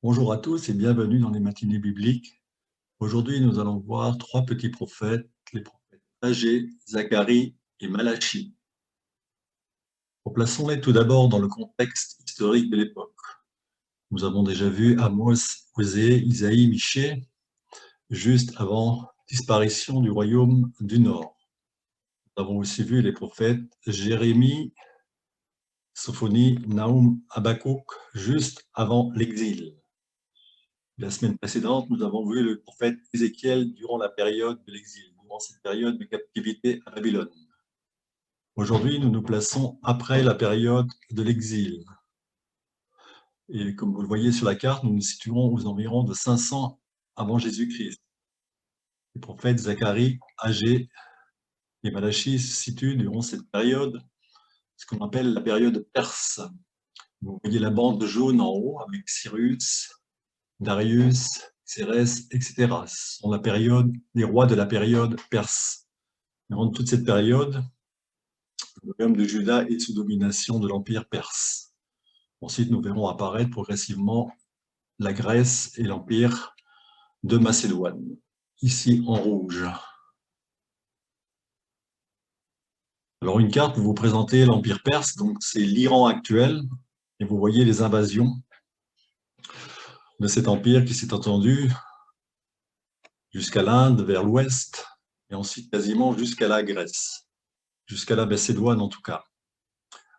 Bonjour à tous et bienvenue dans les matinées bibliques. Aujourd'hui, nous allons voir trois petits prophètes, les prophètes Agé, Zacharie et Malachi. Replaçons-les tout d'abord dans le contexte historique de l'époque. Nous avons déjà vu Amos, Osée, Isaïe, Michée, juste avant la disparition du royaume du Nord. Nous avons aussi vu les prophètes Jérémie, Sophonie, Naoum, Habakkuk, juste avant l'exil. La semaine précédente, nous avons vu le prophète Ézéchiel durant la période de l'exil, durant cette période de captivité à Babylone. Aujourd'hui, nous nous plaçons après la période de l'exil. Et comme vous le voyez sur la carte, nous nous situons aux environs de 500 avant Jésus-Christ. Les prophètes Zacharie, Agé et Malachi se situent durant cette période, ce qu'on appelle la période perse. Vous voyez la bande jaune en haut avec Cyrus, Darius, Xérès, etc. Ce sont les rois de la période perse. Durant toute cette période, le royaume de Juda est sous domination de l'empire perse. Ensuite, nous verrons apparaître progressivement la Grèce et l'empire de Macédoine, ici en rouge. Alors une carte, vous présentez l'empire perse, donc c'est l'Iran actuel, et vous voyez les invasions de cet empire qui s'est étendu jusqu'à l'Inde, vers l'ouest, et ensuite quasiment jusqu'à la Grèce, jusqu'à la Macédoine en tout cas.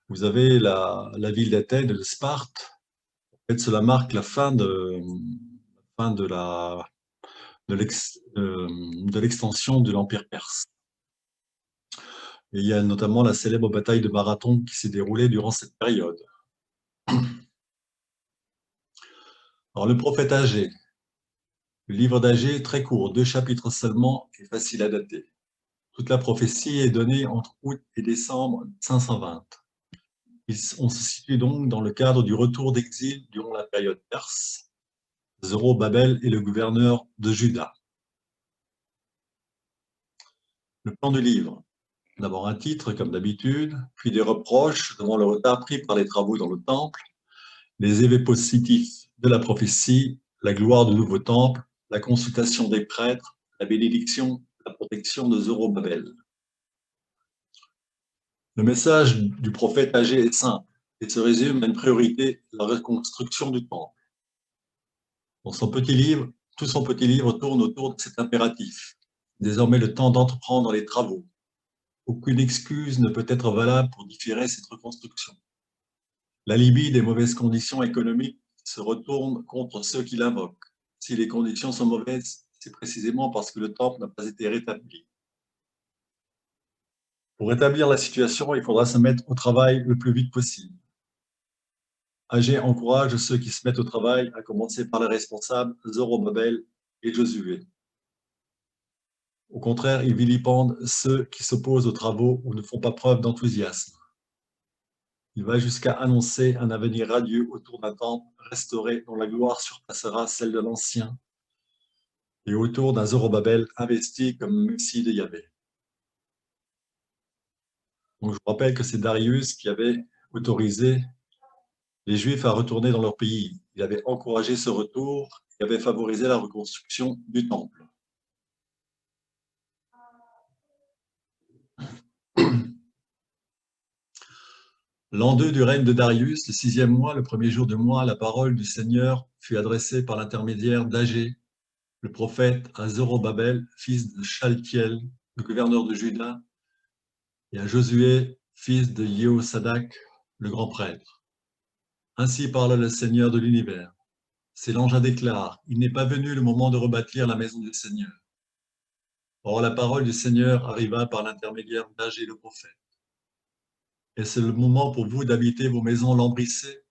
Vous avez la ville d'Athènes, de Sparte. En fait, cela marque la fin de l'extension de l'Empire perse. Et il y a notamment la célèbre bataille de Marathon qui s'est déroulée durant cette période. Alors, le prophète Agé. Le livre d'Agé, très court, 2 chapitres seulement, et facile à dater. Toute la prophétie est donnée entre août et décembre 520. On se situe donc dans le cadre du retour d'exil durant la période perse. Zorobabel est le gouverneur de Juda. Le plan du livre. D'abord un titre, comme d'habitude, puis des reproches devant le retard pris par les travaux dans le temple, les effets positifs de la prophétie, la gloire du nouveau temple, la consultation des prêtres, la bénédiction, la protection de Zorobabel. Le message du prophète Agé est simple et se résume à une priorité, la reconstruction du temple. Dans son petit livre, tout son petit livre tourne autour de cet impératif. Désormais le temps d'entreprendre les travaux. Aucune excuse ne peut être valable pour différer cette reconstruction. L'alibi des mauvaises conditions économiques se retourne contre ceux qui l'invoquent. Si les conditions sont mauvaises, c'est précisément parce que le temple n'a pas été rétabli. Pour rétablir la situation, il faudra se mettre au travail le plus vite possible. Agé encourage ceux qui se mettent au travail, à commencer par les responsables Zorobabel et Josué. Au contraire, il vilipende ceux qui s'opposent aux travaux ou ne font pas preuve d'enthousiasme. Il va jusqu'à annoncer un avenir radieux autour d'un temple restauré dont la gloire surpassera celle de l'ancien et autour d'un Zorobabel investi comme Messie de Yahvé. Donc, je vous rappelle que c'est Darius qui avait autorisé les Juifs à retourner dans leur pays. Il avait encouragé ce retour et avait favorisé la reconstruction du temple. L'an 2 du règne de Darius, le 6e mois, le premier jour du mois, la parole du Seigneur fut adressée par l'intermédiaire d'Agé, le prophète, à Zorobabel, fils de Shaltiel, le gouverneur de Juda, et à Josué, fils de Jehozadak, le grand prêtre. Ainsi parle le Seigneur de l'univers. C'est l'ange déclare, il n'est pas venu le moment de rebâtir la maison du Seigneur. Or la parole du Seigneur arriva par l'intermédiaire d'Agé le prophète. Et c'est le moment pour vous d'habiter vos maisons lambrissées,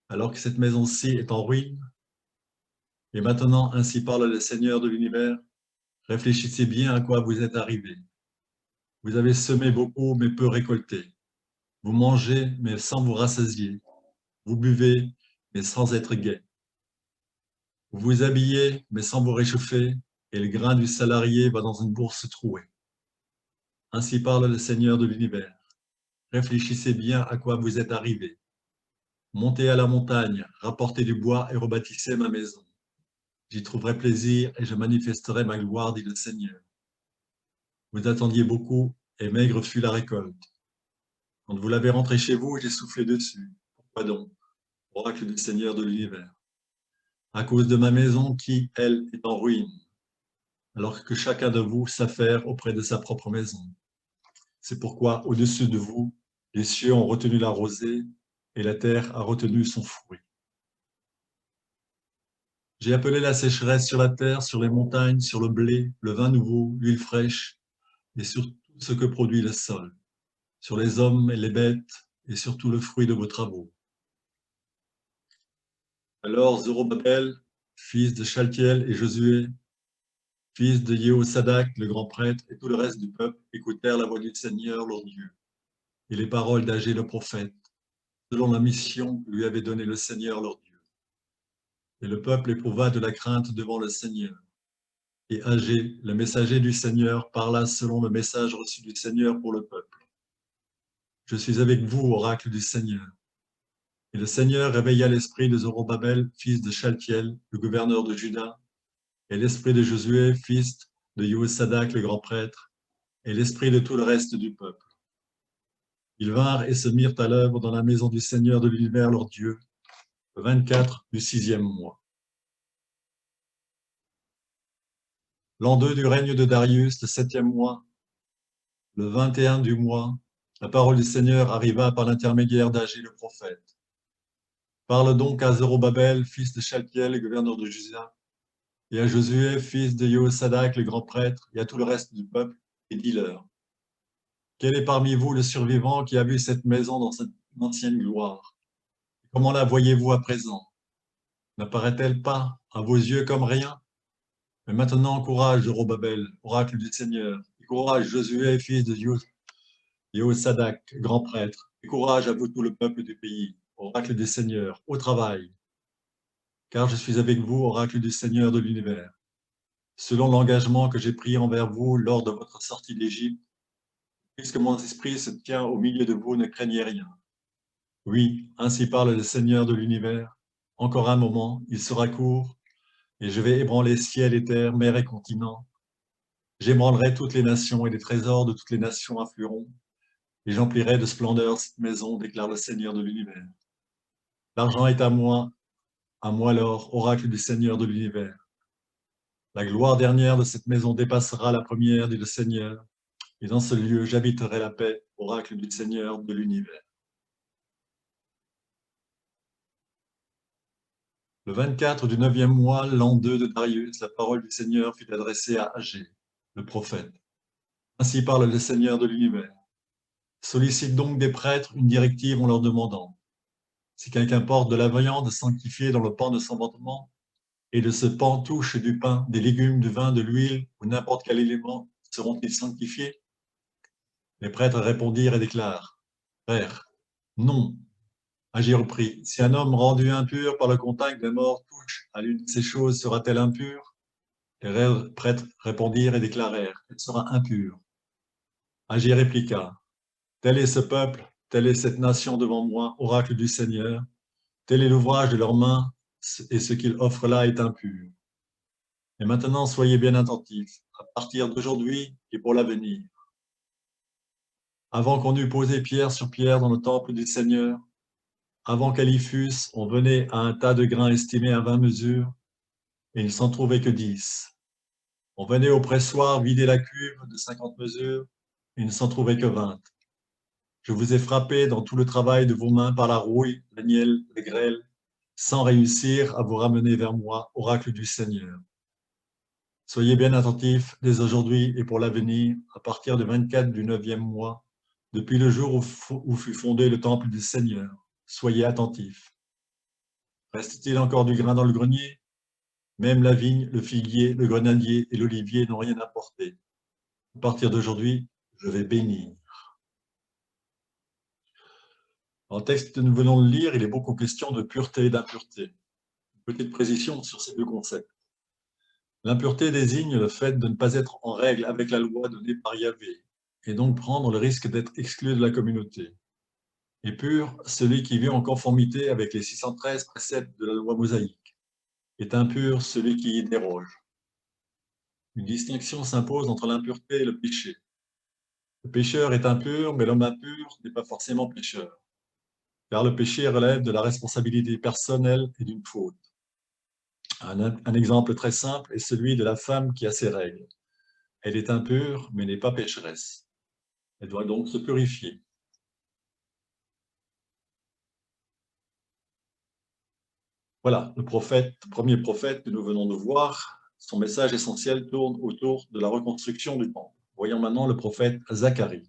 alors que cette maison-ci est en ruine. Et maintenant, ainsi parle le Seigneur de l'univers, réfléchissez bien à quoi vous êtes arrivés. Vous avez semé beaucoup, mais peu récolté. Vous mangez, mais sans vous rassasier. Vous buvez, mais sans être gai. Vous vous habillez, mais sans vous réchauffer, et le grain du salarié va dans une bourse trouée. Ainsi parle le Seigneur de l'univers. Réfléchissez bien à quoi vous êtes arrivés. Montez à la montagne, rapportez du bois et rebâtissez ma maison. J'y trouverai plaisir et je manifesterai ma gloire, dit le Seigneur. Vous attendiez beaucoup et maigre fut la récolte. Quand vous l'avez rentré chez vous, j'ai soufflé dessus. Pourquoi donc, oracle du Seigneur de l'univers? À cause de ma maison qui, elle, est en ruine, alors que chacun de vous s'affaire auprès de sa propre maison. C'est pourquoi, au-dessus de vous, les cieux ont retenu la rosée et la terre a retenu son fruit. J'ai appelé la sécheresse sur la terre, sur les montagnes, sur le blé, le vin nouveau, l'huile fraîche, et sur tout ce que produit le sol, sur les hommes et les bêtes, et sur tout le fruit de vos travaux. Alors Zorobabel, fils de Shaltiel, et Josué, fils de Jéhozadak, le grand prêtre, et tout le reste du peuple, écoutèrent la voix du Seigneur, leur Dieu, et les paroles d'Agé le prophète, selon la mission que lui avait donnée le Seigneur, leur Dieu. Et le peuple éprouva de la crainte devant le Seigneur. Et Agé, le messager du Seigneur, parla selon le message reçu du Seigneur pour le peuple. Je suis avec vous, oracle du Seigneur. Et le Seigneur réveilla l'esprit de Zorobabel, fils de Shaltiel, le gouverneur de Juda, et l'esprit de Josué, fils de Jéhozadak, le grand prêtre, et l'esprit de tout le reste du peuple. Ils vinrent et se mirent à l'œuvre dans la maison du Seigneur de l'univers, leur Dieu, le 24 du 6e mois. L'an 2 du règne de Darius, le 7e mois, le 21 du mois, la parole du Seigneur arriva par l'intermédiaire d'Agé le prophète. Parle donc à Zorobabel, fils de Shaltiel, gouverneur de Juda, et à Josué, fils de Jéhozadak, le grand prêtre, et à tout le reste du peuple, et dis-leur: quel est parmi vous le survivant qui a vu cette maison dans cette ancienne gloire? Comment la voyez-vous à présent? N'apparaît-elle pas à vos yeux comme rien? Mais maintenant, courage, Zorobabel, oracle du Seigneur, et courage, Josué, fils de Jéhozadak, grand prêtre, et courage à vous tout le peuple du pays, oracle du Seigneur, au travail, car je suis avec vous, oracle du Seigneur de l'univers. Selon l'engagement que j'ai pris envers vous lors de votre sortie d'Égypte, puisque mon esprit se tient au milieu de vous, ne craignez rien. Oui, ainsi parle le Seigneur de l'univers. Encore un moment, il sera court, et je vais ébranler ciel et terre, mer et continent. J'ébranlerai toutes les nations, et les trésors de toutes les nations afflueront, et j'emplirai de splendeur cette maison, déclare le Seigneur de l'univers. L'argent est à moi l'or, oracle du Seigneur de l'univers. La gloire dernière de cette maison dépassera la première, dit le Seigneur, et dans ce lieu j'habiterai la paix, oracle du Seigneur de l'univers. Le 24 du 9e mois, l'an 2 de Darius, la parole du Seigneur fut adressée à Agé, le prophète. Ainsi parle le Seigneur de l'univers. Sollicite donc des prêtres une directive en leur demandant: si quelqu'un porte de la viande sanctifiée dans le pan de son vêtement, et de ce pan touche du pain, des légumes, du vin, de l'huile ou n'importe quel élément, seront-ils sanctifiés? Les prêtres répondirent et déclarent: Frère, non. Agé reprit: si un homme rendu impur par le contact des morts touche à l'une de ces choses, sera-t-elle impure? Les prêtres répondirent et déclarèrent: elle sera impure. Agé répliqua: tel est ce peuple, telle est cette nation devant moi, oracle du Seigneur, tel est l'ouvrage de leurs mains, et ce qu'ils offrent là est impur. Et maintenant, soyez bien attentifs, à partir d'aujourd'hui et pour l'avenir. Avant qu'on eût posé pierre sur pierre dans le temple du Seigneur, avant qu'elle y fût, on venait à un tas de grains estimés à 20 mesures, et il ne s'en trouvait que 10. On venait au pressoir vider la cuve de 50 mesures, et il ne s'en trouvait que 20. Je vous ai frappé dans tout le travail de vos mains par la rouille, la nielle, la grêle, sans réussir à vous ramener vers moi, oracle du Seigneur. Soyez bien attentifs dès aujourd'hui et pour l'avenir, à partir du 24 du 9e mois, depuis le jour où fut fondé le temple du Seigneur. Soyez attentifs. Reste-t-il encore du grain dans le grenier? Même la vigne, le figuier, le grenadier et l'olivier n'ont rien apporté. À partir d'aujourd'hui, je vais bénir. Dans le texte que nous venons de lire, il est beaucoup question de pureté et d'impureté. Une petite précision sur ces deux concepts. L'impureté désigne le fait de ne pas être en règle avec la loi donnée par Yahvé, et donc prendre le risque d'être exclu de la communauté. Et pur, celui qui vit en conformité avec les 613 préceptes de la loi mosaïque. Est impur celui qui y déroge. Une distinction s'impose entre l'impureté et le péché. Le pécheur est impur, mais l'homme impur n'est pas forcément pécheur, car le péché relève de la responsabilité personnelle et d'une faute. Un exemple très simple est celui de la femme qui a ses règles. Elle est impure, mais n'est pas pécheresse. Elle doit donc se purifier. Voilà, le premier prophète que nous venons de voir, son message essentiel tourne autour de la reconstruction du temple. Voyons maintenant le prophète Zacharie.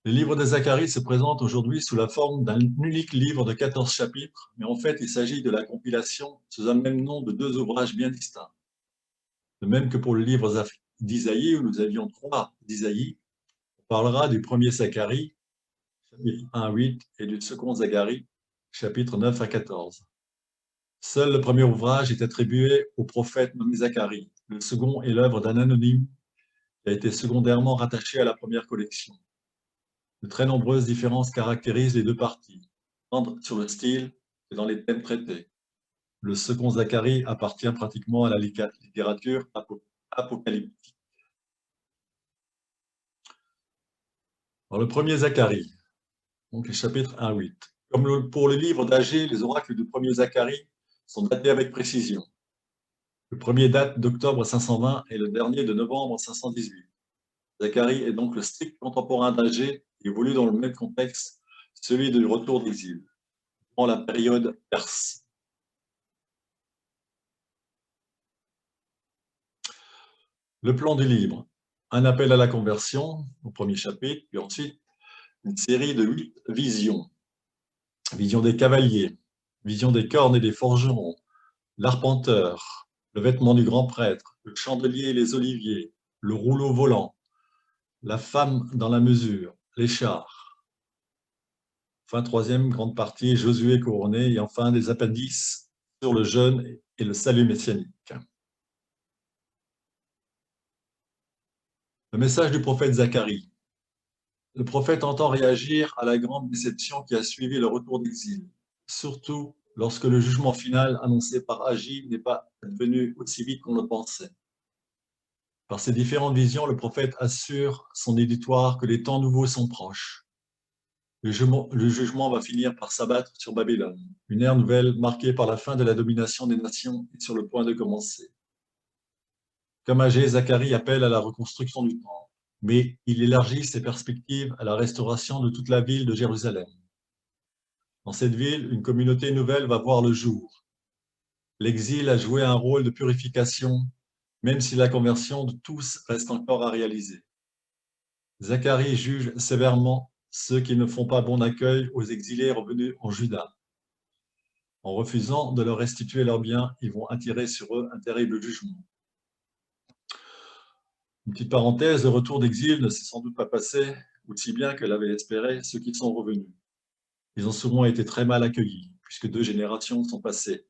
Le livre de Zacharie se présente aujourd'hui sous la forme d'un unique livre de 14 chapitres, mais en fait, il s'agit de la compilation sous un même nom de deux ouvrages bien distincts. De même que pour le livre d'Isaïe, où nous avions 3 d'Isaïe, on parlera du premier Zacharie, chapitre 1 à 8, et du second Zacharie, chapitre 9 à 14. Seul le premier ouvrage est attribué au prophète nommé Zacharie. Le second est l'œuvre d'un anonyme qui a été secondairement rattaché à la première collection. De très nombreuses différences caractérisent les deux parties, tant sur le style que dans les thèmes traités. Le second Zacharie appartient pratiquement à la littérature apocalyptique. Dans le premier Zacharie, donc les chapitres 1 à 8. Comme pour le livre d'Agé, les oracles du premier Zacharie sont datés avec précision. Le premier date d'octobre 520 et le dernier de novembre 518. Zacharie est donc le strict contemporain d'Agé et évolue dans le même contexte, celui du retour d'exil, durant la période perse. Le plan du livre, un appel à la conversion au premier chapitre, puis ensuite une série de 8 visions. Vision des cavaliers, vision des cornes et des forgerons, l'arpenteur, le vêtement du grand prêtre, le chandelier et les oliviers, le rouleau volant, la femme dans la mesure, les chars. Enfin, troisième grande partie, Josué couronné, et enfin des appendices sur le jeûne et le salut messianique. Le message du prophète Zacharie. Le prophète entend réagir à la grande déception qui a suivi le retour d'exil, surtout lorsque le jugement final annoncé par Agi n'est pas advenu aussi vite qu'on le pensait. Par ses différentes visions, le prophète assure son éditoire que les temps nouveaux sont proches. Le jugement va finir par s'abattre sur Babylone. Une ère nouvelle marquée par la fin de la domination des nations est sur le point de commencer. Comme Agé, Zacharie appelle à la reconstruction du temple, mais il élargit ses perspectives à la restauration de toute la ville de Jérusalem. Dans cette ville, une communauté nouvelle va voir le jour. L'exil a joué un rôle de purification, même si la conversion de tous reste encore à réaliser. Zacharie juge sévèrement ceux qui ne font pas bon accueil aux exilés revenus en Juda. En refusant de leur restituer leurs biens, ils vont attirer sur eux un terrible jugement. Une petite parenthèse, le retour d'exil ne s'est sans doute pas passé aussi bien que l'avaient espéré ceux qui sont revenus. Ils ont souvent été très mal accueillis, puisque 2 générations sont passées.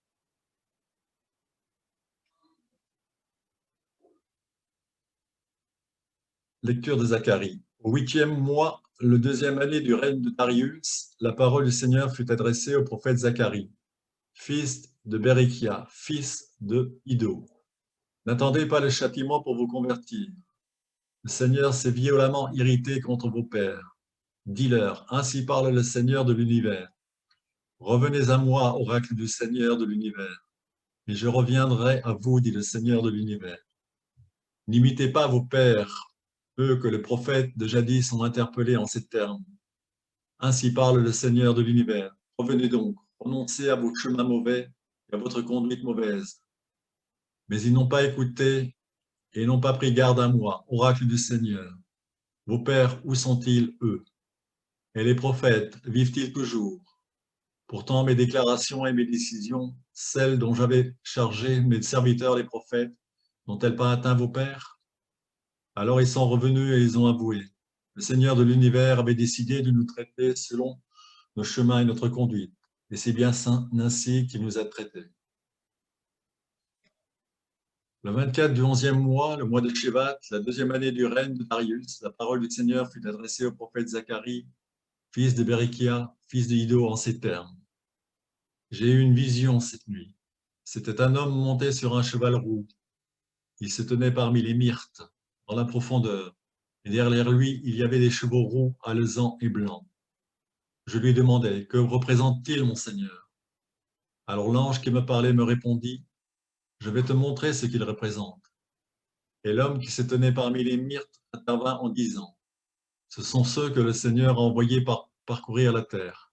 Lecture de Zacharie. Au 8e mois, le 2e année du règne de Darius, la parole du Seigneur fut adressée au prophète Zacharie, fils de Berekia, fils de Iddo. N'attendez pas le châtiment pour vous convertir. Le Seigneur s'est violemment irrité contre vos pères. Dis-leur, ainsi parle le Seigneur de l'univers. Revenez à moi, oracle du Seigneur de l'univers, et je reviendrai à vous, dit le Seigneur de l'univers. N'imitez pas vos pères, eux que les prophètes de jadis ont interpellés en ces termes. Ainsi parle le Seigneur de l'univers. Revenez donc, renoncez à vos chemins mauvais et à votre conduite mauvaise. Mais ils n'ont pas écouté et n'ont pas pris garde à moi, oracle du Seigneur. Vos pères, où sont-ils, eux? Et les prophètes, vivent-ils toujours? Pourtant, mes déclarations et mes décisions, celles dont j'avais chargé mes serviteurs les prophètes, n'ont-elles pas atteint vos pères? Alors ils sont revenus et ils ont avoué. Le Seigneur de l'univers avait décidé de nous traiter selon nos chemins et notre conduite. Et c'est bien ainsi qu'il nous a traités. Le 24 du 11e mois, le mois de Shevat, la deuxième année du règne de Darius, la parole du Seigneur fut adressée au prophète Zacharie, fils de Béréchia, fils de Iddo, en ces termes. J'ai eu une vision cette nuit. C'était un homme monté sur un cheval roux. Il se tenait parmi les myrtes, dans la profondeur, et derrière lui, il y avait des chevaux roux, alezans et blancs. Je lui demandai, que représente-t-il, mon Seigneur? Alors l'ange qui me parlait me répondit, je vais te montrer ce qu'il représente. Et l'homme qui se tenait parmi les myrtes intervint en disant, ce sont ceux que le Seigneur a envoyés parcourir la terre.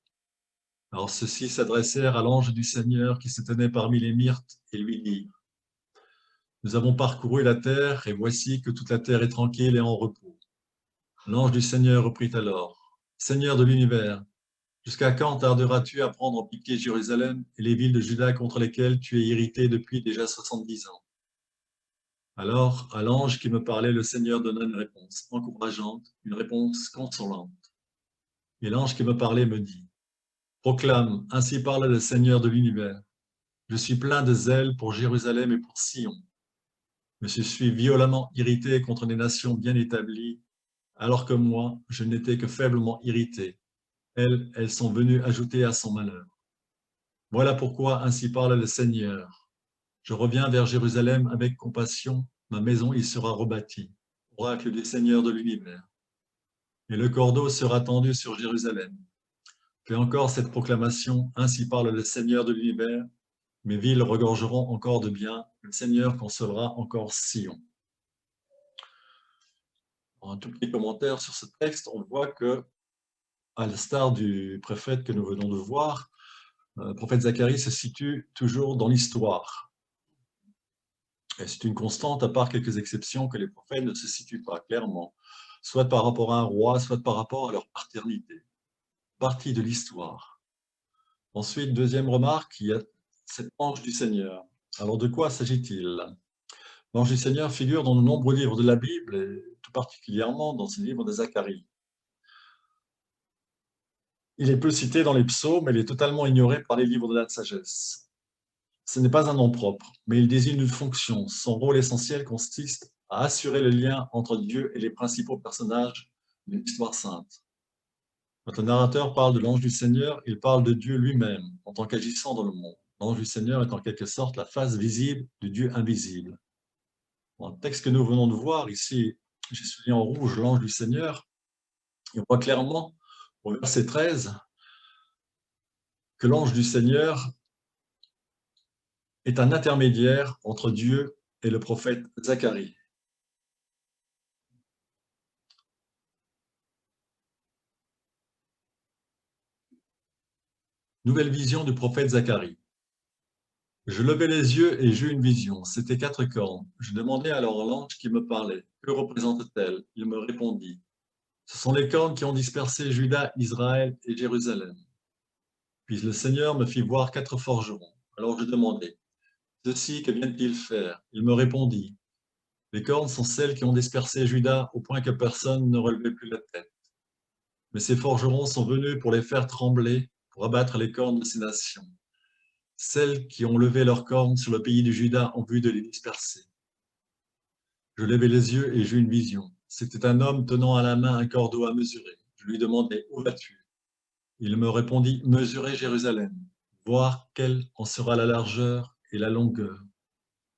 Alors ceux-ci s'adressèrent à l'ange du Seigneur qui se tenait parmi les myrtes et lui dirent, nous avons parcouru la terre et voici que toute la terre est tranquille et en repos. L'ange du Seigneur reprit alors, Seigneur de l'univers, jusqu'à quand tarderas-tu à prendre en pitié Jérusalem et les villes de Juda contre lesquelles tu es irrité depuis déjà 70 ans? Alors, à l'ange qui me parlait, le Seigneur donna une réponse encourageante, une réponse consolante. Et l'ange qui me parlait me dit, proclame, ainsi parle le Seigneur de l'univers. Je suis plein de zèle pour Jérusalem et pour Sion. Mais je suis violemment irrité contre les nations bien établies, alors que moi, je n'étais que faiblement irrité. Elles sont venues ajouter à son malheur. Voilà pourquoi ainsi parle le Seigneur. Je reviens vers Jérusalem avec compassion, ma maison y sera rebâtie, oracle du Seigneur de l'univers. Et le cordeau sera tendu sur Jérusalem. Fais encore cette proclamation, ainsi parle le Seigneur de l'univers. Mes villes regorgeront encore de biens, le Seigneur consolera encore Sion. Un tout petit commentaire sur ce texte, on voit que, à l'instar du prophète que nous venons de voir, le prophète Zacharie se situe toujours dans l'histoire. Et c'est une constante, à part quelques exceptions, que les prophètes ne se situent pas clairement, soit par rapport à un roi, soit par rapport à leur paternité. Partie de l'histoire. Ensuite, deuxième remarque, il y a cet ange du Seigneur. Alors de quoi s'agit-il? L'ange du Seigneur figure dans de nombreux livres de la Bible, et tout particulièrement dans ce livre de Zacharie. Il est peu cité dans les psaumes, mais il est totalement ignoré par les livres de la sagesse. Ce n'est pas un nom propre, mais il désigne une fonction. Son rôle essentiel consiste à assurer le lien entre Dieu et les principaux personnages d'une histoire sainte. Quand le narrateur parle de l'ange du Seigneur, il parle de Dieu lui-même en tant qu'agissant dans le monde. L'ange du Seigneur est en quelque sorte la face visible du Dieu invisible. Dans le texte que nous venons de voir ici, j'ai souligné en rouge l'ange du Seigneur, et on voit clairement au verset 13 que l'ange du Seigneur est un intermédiaire entre Dieu et le prophète Zacharie. Nouvelle vision du prophète Zacharie. Je levai les yeux et j'eus une vision. C'était 4 cornes. Je demandai alors à l'ange qui me parlait, que représente-t-elle? Il me répondit, ce sont les cornes qui ont dispersé Juda, Israël et Jérusalem. Puis le Seigneur me fit voir 4 forgerons. Alors je demandai, ceux-ci, que viennent-ils faire? Il me répondit, les cornes sont celles qui ont dispersé Juda au point que personne ne relevait plus la tête. Mais ces forgerons sont venus pour les faire trembler, pour abattre les cornes de ces nations, celles qui ont levé leurs cornes sur le pays de Juda en vue de les disperser. Je levai les yeux et j'eus une vision. C'était un homme tenant à la main un cordeau à mesurer. Je lui demandai, où vas-tu? Il me répondit, mesurer Jérusalem, voir quelle en sera la largeur et la longueur.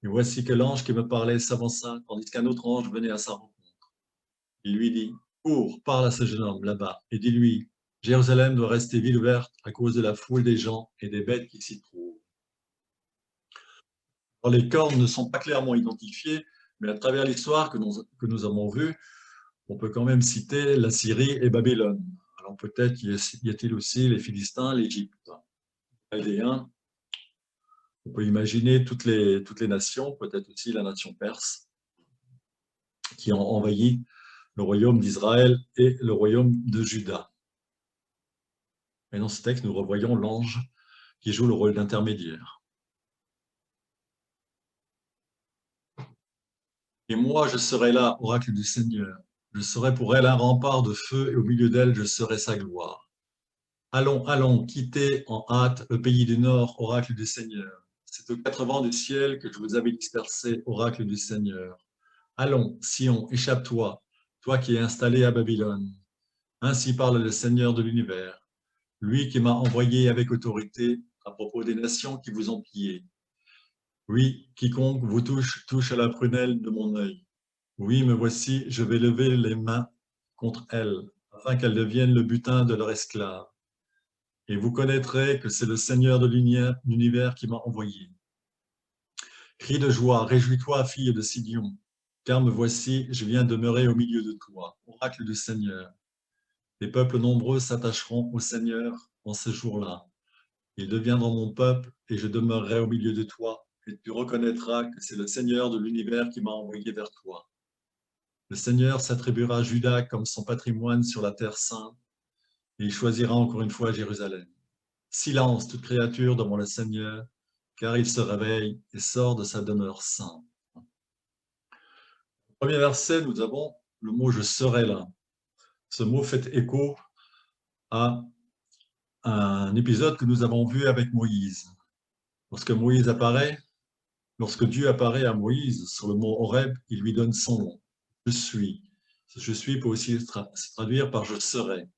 Et voici que l'ange qui me parlait s'avança, tandis qu'un autre ange venait à sa rencontre. Il lui dit, cours, parle à ce jeune homme là-bas, et dis-lui, Jérusalem doit rester ville ouverte à cause de la foule des gens et des bêtes qui s'y trouvent. Alors, les cornes ne sont pas clairement identifiées, mais à travers l'histoire que nous avons vue, on peut quand même citer la Syrie et Babylone. Alors peut-être y a-t-il aussi les Philistins, l'Égypte, les Chaldéens. On peut imaginer toutes les nations, peut-être aussi la nation perse, qui ont envahi le royaume d'Israël et le royaume de Juda. Et dans ce texte, nous revoyons l'ange qui joue le rôle d'intermédiaire. Et moi, je serai là, oracle du Seigneur. Je serai pour elle un rempart de feu, et au milieu d'elle, je serai sa gloire. Allons, allons, quittez en hâte le pays du Nord, oracle du Seigneur. c'est aux quatre vents du ciel que je vous avais dispersé, oracle du Seigneur. Allons, Sion, échappe-toi, toi qui es installé à Babylone. Ainsi parle le Seigneur de l'univers, lui qui m'a envoyé avec autorité à propos des nations qui vous ont pillé. Oui, quiconque vous touche à la prunelle de mon œil. Oui, me voici, je vais lever les mains contre elles, afin qu'elles deviennent le butin de leur esclave. Et vous connaîtrez que c'est le Seigneur de l'univers qui m'a envoyé. Crie de joie, réjouis-toi, fille de Sidion, car me voici, je viens demeurer au milieu de toi, oracle du Seigneur. Les peuples nombreux s'attacheront au Seigneur en ce jour-là. Ils deviendront mon peuple et je demeurerai au milieu de toi, et tu reconnaîtras que c'est le Seigneur de l'univers qui m'a envoyé vers toi. Le Seigneur s'attribuera Juda comme son patrimoine sur la terre sainte, et il choisira encore une fois Jérusalem. Silence, toute créature, devant le Seigneur, car il se réveille et sort de sa demeure sainte. Au premier verset, nous avons le mot « je serai là ». Ce mot fait écho à un épisode que nous avons vu avec Moïse. Lorsque Dieu apparaît à Moïse sur le mont Horeb, il lui donne son nom. Je suis. Ce je suis peut aussi se traduire par je serai.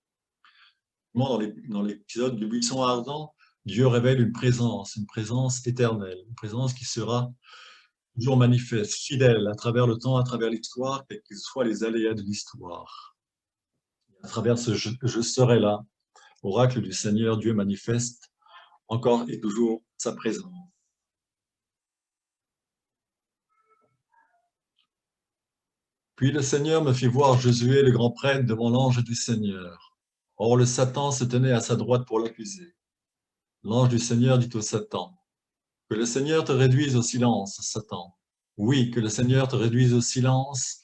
Dans l'épisode du buisson ardent, Dieu révèle une présence éternelle, une présence qui sera toujours manifeste, fidèle à travers le temps, à travers l'histoire, quels que soient les aléas de l'histoire. À travers ce je serai là, oracle du Seigneur, Dieu manifeste encore et toujours sa présence. Puis le Seigneur me fit voir Josué, le grand prêtre, devant l'ange du Seigneur. Or le Satan se tenait à sa droite pour l'accuser. L'ange du Seigneur dit au Satan, « Que le Seigneur te réduise au silence, Satan. Oui, que le Seigneur te réduise au silence,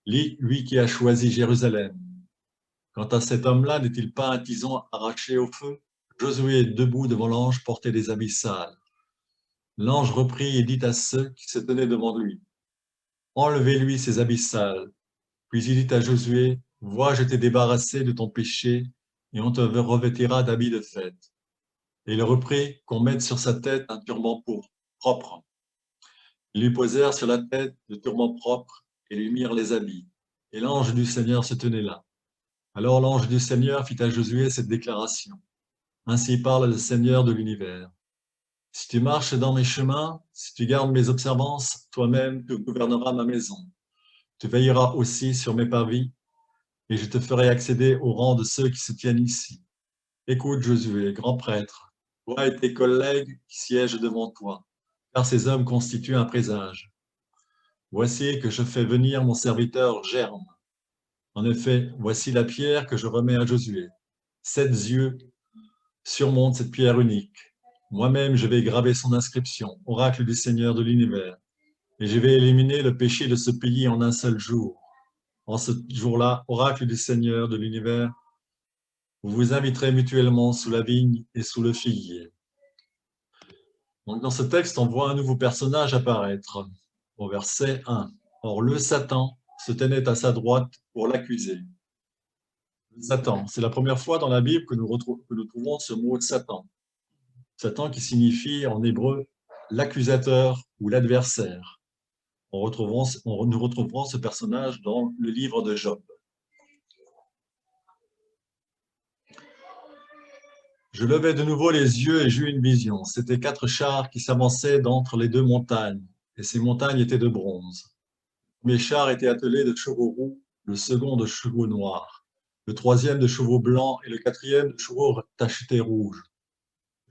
lui qui a choisi Jérusalem. Quant à cet homme-là, n'est-il pas un tison arraché au feu? » Josué, debout devant l'ange, portait des habits sales. L'ange reprit et dit à ceux qui se tenaient devant lui, « Enlevez-lui ses habits sales. » Puis il dit à Josué, « Vois, je t'ai débarrassé de ton péché, et on te revêtira d'habits de fête. » Et il reprit qu'on mette sur sa tête un turban propre. Ils lui posèrent sur la tête le turban propre et lui mirent les habits. Et l'ange du Seigneur se tenait là. Alors l'ange du Seigneur fit à Josué cette déclaration. Ainsi parle le Seigneur de l'univers. Si tu marches dans mes chemins, si tu gardes mes observances, toi-même tu gouverneras ma maison. Tu veilleras aussi sur mes parvis, et je te ferai accéder au rang de ceux qui se tiennent ici. Écoute, Josué, grand prêtre, toi et tes collègues qui siègent devant toi, car ces hommes constituent un présage. Voici que je fais venir mon serviteur Germe. En effet, voici la pierre que je remets à Josué. 7 yeux surmontent cette pierre unique. Moi-même, je vais graver son inscription, oracle du Seigneur de l'univers, et je vais éliminer le péché de ce pays en un seul jour. En ce jour-là, oracle du Seigneur de l'univers, vous vous inviterez mutuellement sous la vigne et sous le figuier. Donc, dans ce texte, on voit un nouveau personnage apparaître au verset 1. Or, le Satan se tenait à sa droite pour l'accuser. Satan, c'est la première fois dans la Bible que nous trouvons ce mot Satan. Satan qui signifie en hébreu l'accusateur ou l'adversaire. Nous retrouverons ce personnage dans le livre de Job. Je levai de nouveau les yeux et j'eus une vision. C'étaient 4 chars qui s'avançaient d'entre les 2 montagnes, et ces montagnes étaient de bronze. Mes chars étaient attelés de chevaux roux, le second de chevaux noirs, le troisième de chevaux blancs et le quatrième de chevaux tachetés rouges.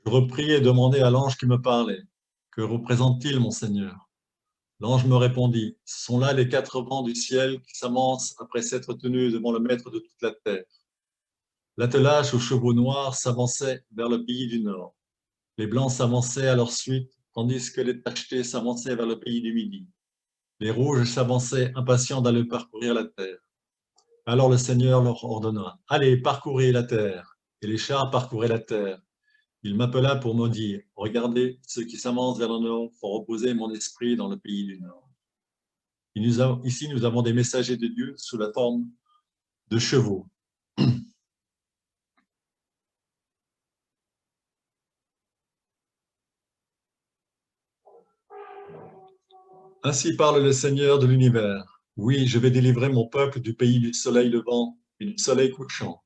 Je repris et demandai à l'ange qui me parlait, « Que représente-t-il, mon Seigneur ?» L'ange me répondit, « Ce sont là les 4 vents du ciel qui s'amancent après s'être tenus devant le Maître de toute la terre. » L'attelage aux chevaux noirs s'avançait vers le pays du nord. Les blancs s'avançaient à leur suite, tandis que les tachetés s'avançaient vers le pays du midi. Les rouges s'avançaient impatients d'aller parcourir la terre. Alors le Seigneur leur ordonna, « Allez, parcourez la terre. » Et les chars parcouraient la terre. Il m'appela pour me dire, « Regardez, ceux qui s'avancent vers le nord font reposer mon esprit dans le pays du nord. » Ici, nous avons des messagers de Dieu sous la forme de chevaux. Ainsi parle le Seigneur de l'univers. Oui, je vais délivrer mon peuple du pays du soleil levant et du soleil couchant.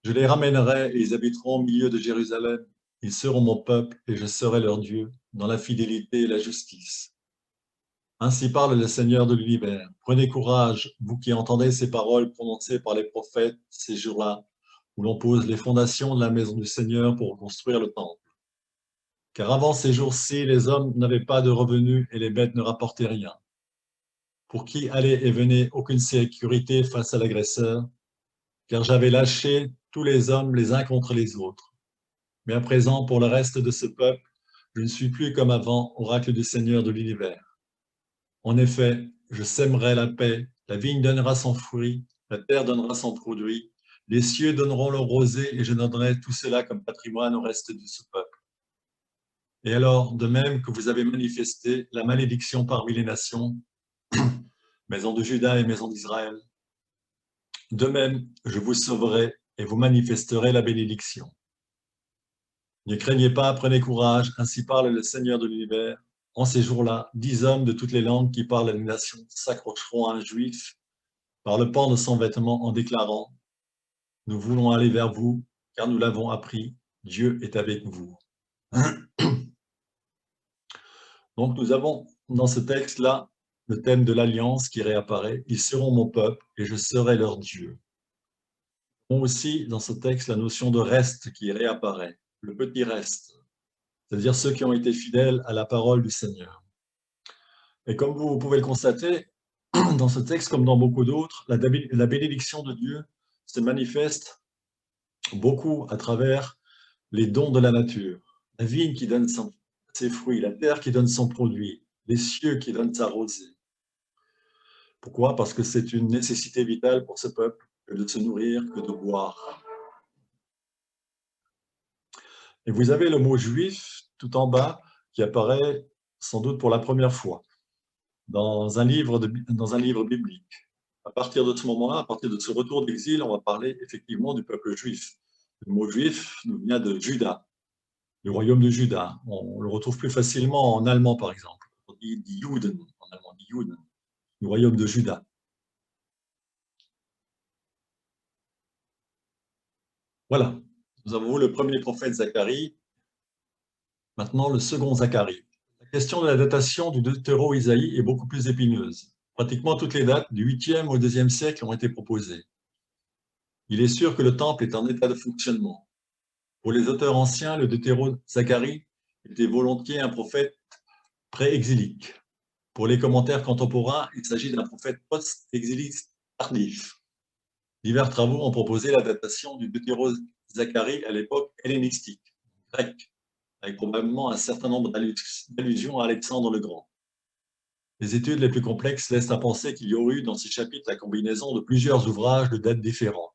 Je les ramènerai et ils habiteront au milieu de Jérusalem. Ils seront mon peuple et je serai leur Dieu, dans la fidélité et la justice. Ainsi parle le Seigneur de l'univers. Prenez courage, vous qui entendez ces paroles prononcées par les prophètes ces jours-là, où l'on pose les fondations de la maison du Seigneur pour construire le temple. Car avant ces jours-ci, les hommes n'avaient pas de revenus et les bêtes ne rapportaient rien. Pour qui allait et venait aucune sécurité face à l'agresseur, car j'avais lâché tous les hommes les uns contre les autres. Mais à présent, pour le reste de ce peuple, je ne suis plus comme avant, oracle du Seigneur de l'univers. En effet, je sèmerai la paix, la vigne donnera son fruit, la terre donnera son produit, les cieux donneront leur rosée et je donnerai tout cela comme patrimoine au reste de ce peuple. Et alors, de même que vous avez manifesté la malédiction parmi les nations, maison de Juda et maison d'Israël, de même, je vous sauverai et vous manifesterez la bénédiction. Ne craignez pas, prenez courage, ainsi parle le Seigneur de l'univers. En ces jours-là, 10 hommes de toutes les langues qui parlent à la nation s'accrocheront à un juif par le pan de son vêtement en déclarant « Nous voulons aller vers vous, car nous l'avons appris, Dieu est avec vous. » Donc nous avons dans ce texte-là le thème de l'alliance qui réapparaît. Ils seront mon peuple et je serai leur Dieu. Nous avons aussi dans ce texte la notion de reste qui réapparaît, le petit reste, c'est-à-dire ceux qui ont été fidèles à la parole du Seigneur. Et comme vous pouvez le constater, dans ce texte, comme dans beaucoup d'autres, la bénédiction de Dieu se manifeste beaucoup à travers les dons de la nature. La vigne qui donne ses fruits, la terre qui donne son produit, les cieux qui donnent sa rosée. Pourquoi? Parce que c'est une nécessité vitale pour ce peuple que de se nourrir, que de boire. Et vous avez le mot juif tout en bas qui apparaît sans doute pour la première fois dans un livre biblique. À partir de ce moment-là, à partir de ce retour d'exil, on va parler effectivement du peuple juif. Le mot juif nous vient de Juda, du royaume de Juda. On le retrouve plus facilement en allemand, par exemple. On dit die Juden, en allemand, die Juden, du royaume de Juda. Voilà, nous avons le premier prophète Zacharie, maintenant le second Zacharie. La question de la datation du Deutéro-Isaïe est beaucoup plus épineuse. Pratiquement toutes les dates du 8e au 2e siècle ont été proposées. Il est sûr que le temple est en état de fonctionnement. Pour les auteurs anciens, le Deutéro-Zacharie était volontiers un prophète pré-exilique. Pour les commentaires contemporains, il s'agit d'un prophète post-exilique tardif. Divers travaux ont proposé la datation du Deutéro-Zacharie à l'époque hellénistique, grecque, avec probablement un certain nombre d'allusions à Alexandre le Grand. Les études les plus complexes laissent à penser qu'il y aurait eu dans ces chapitres la combinaison de plusieurs ouvrages de dates différentes.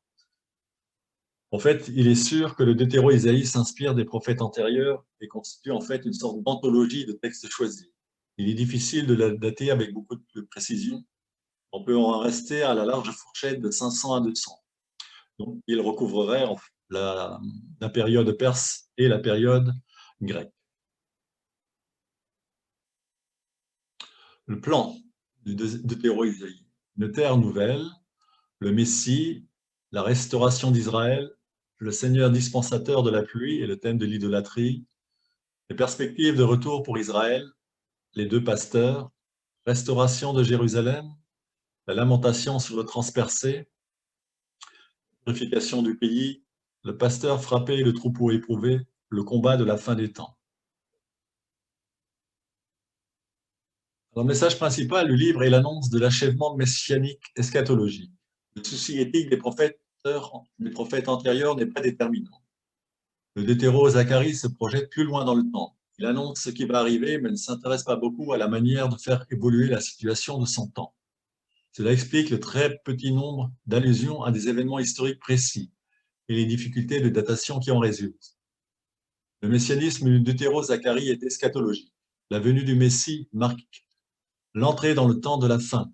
En fait, il est sûr que le Deutéro-Isaïe s'inspire des prophètes antérieurs et constitue en fait une sorte d'anthologie de textes choisis. Il est difficile de la dater avec beaucoup de précision. On peut en rester à la large fourchette de 500 à 200. Donc, il recouvrerait la période perse et la période grecque. Le plan du Deutéro-Isaïe, une terre nouvelle, le Messie, la restauration d'Israël, le Seigneur dispensateur de la pluie et le thème de l'idolâtrie, les perspectives de retour pour Israël, les deux pasteurs, restauration de Jérusalem, la lamentation sur le transpercé, purification du pays, le pasteur frappé et le troupeau éprouvé, le combat de la fin des temps. Alors, le message principal du livre est l'annonce de l'achèvement messianique eschatologique. Le souci éthique des prophètes antérieurs n'est pas déterminant. Le Deutéro-Zacharie se projette plus loin dans le temps. Il annonce ce qui va arriver, mais ne s'intéresse pas beaucoup à la manière de faire évoluer la situation de son temps. Cela explique le très petit nombre d'allusions à des événements historiques précis et les difficultés de datation qui en résultent. Le messianisme du Deutéro-Zacharie est eschatologique. La venue du Messie marque l'entrée dans le temps de la fin.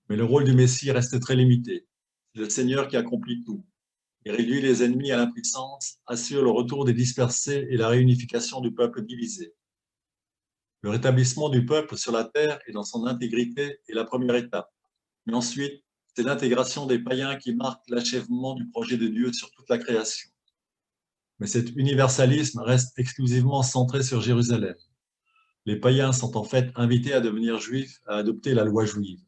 Mais le rôle du Messie reste très limité. C'est le Seigneur qui accomplit tout. Il réduit les ennemis à l'impuissance, assure le retour des dispersés et la réunification du peuple divisé. Le rétablissement du peuple sur la terre et dans son intégrité est la première étape. Mais ensuite, c'est l'intégration des païens qui marque l'achèvement du projet de Dieu sur toute la création. Mais cet universalisme reste exclusivement centré sur Jérusalem. Les païens sont en fait invités à devenir juifs, à adopter la loi juive.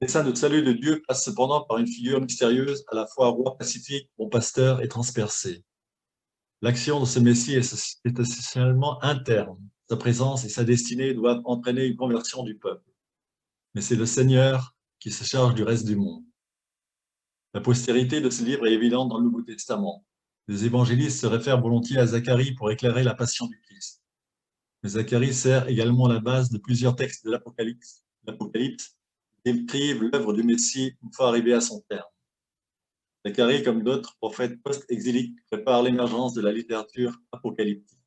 Le dessein de salut de Dieu passe cependant par une figure mystérieuse, à la fois roi pacifique, bon pasteur et transpercé. L'action de ce Messie est essentiellement interne. Sa présence et sa destinée doivent entraîner une conversion du peuple. Mais c'est le Seigneur qui se charge du reste du monde. La postérité de ce livre est évidente dans le Nouveau Testament. Les évangélistes se réfèrent volontiers à Zacharie pour éclairer la passion du Christ. Mais Zacharie sert également à la base de plusieurs textes de l'Apocalypse qui décrivent l'œuvre du Messie une fois arrivé à son terme. Zacharie, comme d'autres prophètes post-exiliques, prépare l'émergence de la littérature apocalyptique.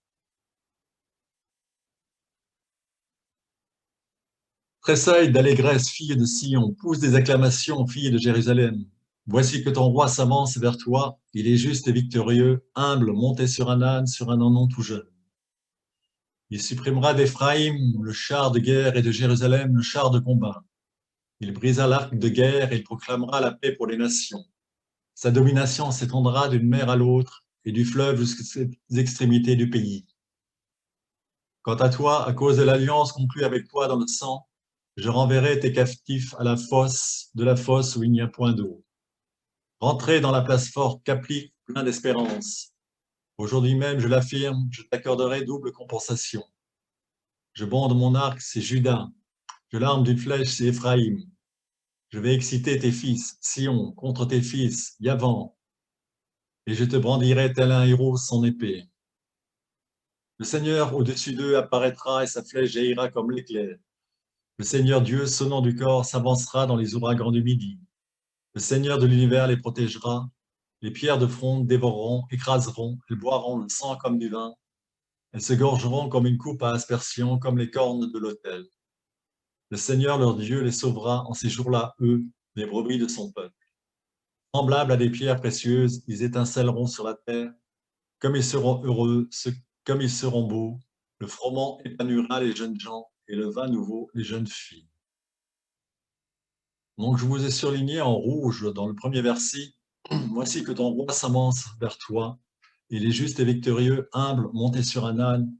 Tressaille d'allégresse, fille de Sion, pousse des acclamations, fille de Jérusalem. Voici que ton roi s'avance vers toi, il est juste et victorieux, humble, monté sur un âne tout jeune. Il supprimera d'Éphraïm le char de guerre et de Jérusalem le char de combat. Il brisa l'arc de guerre et il proclamera la paix pour les nations. Sa domination s'étendra d'une mer à l'autre et du fleuve jusqu'aux extrémités du pays. Quant à toi, à cause de l'alliance conclue avec toi dans le sang, je renverrai tes captifs à la fosse, de la fosse où il n'y a point d'eau. Rentrez dans la place forte, Capli, plein d'espérance. Aujourd'hui même, je l'affirme, je t'accorderai double compensation. Je bande mon arc, c'est Juda. Je l'arme d'une flèche, c'est Éphraïm. Je vais exciter tes fils, Sion, contre tes fils, Yavan. Et je te brandirai tel un héros son épée. Le Seigneur au-dessus d'eux apparaîtra et sa flèche jaillira comme l'éclair. Le Seigneur Dieu, sonnant du corps, s'avancera dans les ouragans du midi. Le Seigneur de l'univers les protégera. Les pierres de fronde dévoreront, écraseront, elles boiront le sang comme du vin. Elles se gorgeront comme une coupe à aspersion, comme les cornes de l'autel. Le Seigneur leur Dieu les sauvera en ces jours-là, eux, les brebis de son peuple. Semblables à des pierres précieuses, ils étincelleront sur la terre. Comme ils seront heureux, comme ils seront beaux, le froment épanouira les jeunes gens et le vin nouveau les jeunes filles. Donc je vous ai surligné en rouge dans le premier verset, voici que ton roi s'avance vers toi, il est juste et victorieux, humble, monté sur un âne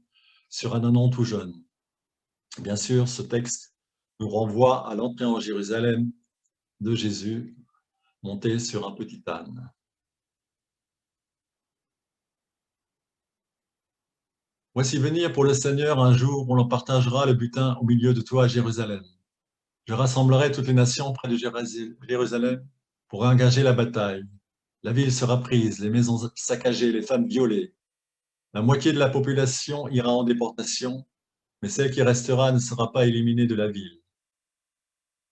tout jeune. Bien sûr, ce texte nous renvoie à l'entrée en Jérusalem de Jésus, monté sur un petit âne. Voici venir pour le Seigneur un jour où l'on partagera le butin au milieu de toi à Jérusalem. Je rassemblerai toutes les nations près de Jérusalem pour engager la bataille. La ville sera prise, les maisons saccagées, les femmes violées. La moitié de la population ira en déportation, mais celle qui restera ne sera pas éliminée de la ville.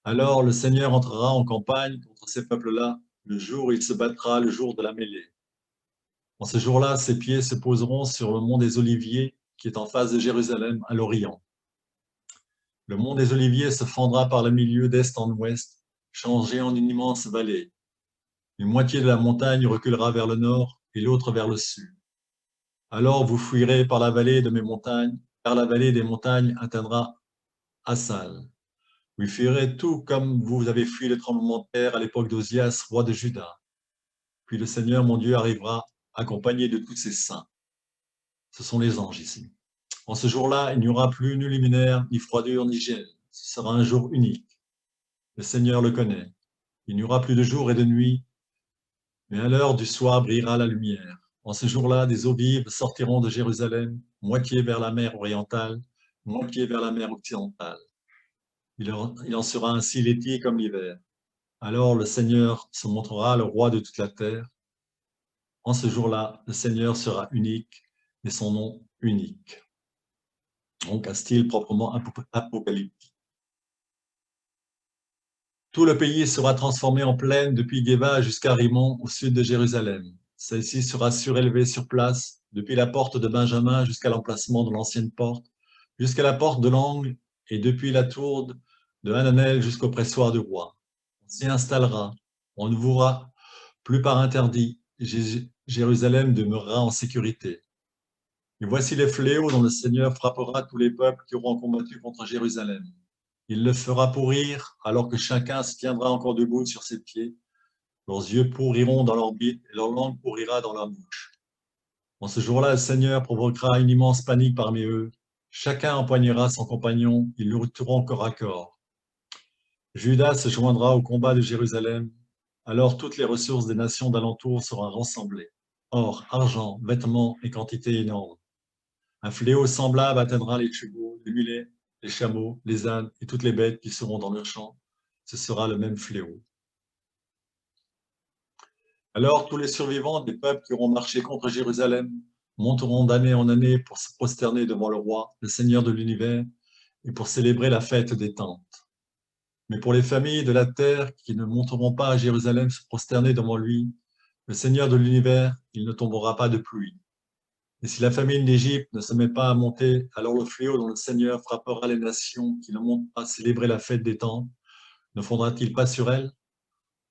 Alors le Seigneur entrera en campagne contre ces peuples-là, le jour où il se battra, le jour de la mêlée. En ce jour-là, ses pieds se poseront sur le mont des Oliviers, qui est en face de Jérusalem, à l'Orient. Le mont des Oliviers se fendra par le milieu d'est en ouest, changé en une immense vallée. Une moitié de la montagne reculera vers le nord et l'autre vers le sud. Alors vous fuirez par la vallée de mes montagnes, car la vallée des montagnes atteindra Assal. Vous fuirez tout comme vous avez fui le tremblement de terre à l'époque d'Osias, roi de Juda. Puis le Seigneur, mon Dieu, arrivera accompagné de tous ses saints. Ce sont les anges ici. En ce jour-là, il n'y aura plus ni luminaire, ni froidure, ni gel. Ce sera un jour unique. Le Seigneur le connaît. Il n'y aura plus de jour et de nuit, mais à l'heure du soir brillera la lumière. En ce jour-là, des eaux vives sortiront de Jérusalem, moitié vers la mer orientale, moitié vers la mer occidentale. Il en sera ainsi l'été comme l'hiver. Alors le Seigneur se montrera le roi de toute la terre. En ce jour-là, le Seigneur sera unique et son nom unique. Donc un style proprement apocalyptique. Tout le pays sera transformé en plaine depuis Geba jusqu'à Rimon au sud de Jérusalem. Celle-ci sera surélevée sur place, depuis la porte de Benjamin jusqu'à l'emplacement de l'ancienne porte, jusqu'à la porte de l'angle et depuis la tour de Hananel jusqu'au pressoir du roi. On s'y installera, on ne vouera plus par interdit, Jérusalem demeurera en sécurité. Et voici les fléaux dont le Seigneur frappera tous les peuples qui auront combattu contre Jérusalem. Il le fera pourrir alors que chacun se tiendra encore debout sur ses pieds. Leurs yeux pourriront dans l'orbite et leur langue pourrira dans leur bouche. En ce jour-là, le Seigneur provoquera une immense panique parmi eux. Chacun empoignera son compagnon, ils lutteront corps à corps. Judas se joindra au combat de Jérusalem. Alors toutes les ressources des nations d'alentour seront rassemblées. Or, argent, vêtements et quantité énorme. Un fléau semblable atteindra les chevaux, les mulets, les chameaux, les ânes et toutes les bêtes qui seront dans leurs champs. Ce sera le même fléau. Alors tous les survivants des peuples qui auront marché contre Jérusalem monteront d'année en année pour se prosterner devant le roi, le Seigneur de l'univers, et pour célébrer la fête des tentes. Mais pour les familles de la terre qui ne monteront pas à Jérusalem se prosterner devant lui, le Seigneur de l'univers, il ne tombera pas de pluie. Et si la famine d'Égypte ne se met pas à monter, alors le fléau dont le Seigneur frappera les nations qui ne montent pas célébrer la fête des tentes, ne fondra-t-il pas sur elles?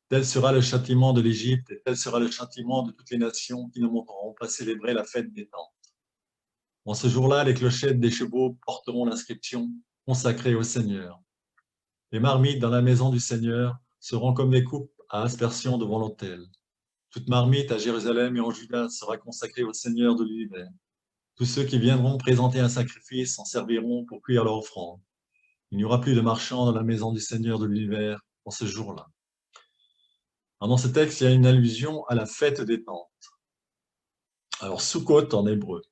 Tel sera le châtiment de l'Égypte et tel sera le châtiment de toutes les nations qui ne monteront pas célébrer la fête des tentes. En ce jour-là, les clochettes des chevaux porteront l'inscription « Consacré au Seigneur ». Les marmites dans la maison du Seigneur seront comme des coupes à aspersion devant l'autel. Toute marmite à Jérusalem et en Juda sera consacrée au Seigneur de l'univers. Tous ceux qui viendront présenter un sacrifice s'en serviront pour cuire leur offrande. Il n'y aura plus de marchands dans la maison du Seigneur de l'univers en ce jour-là. Dans ce texte, il y a une allusion à la fête des tentes. Alors, Sukkot en hébreu.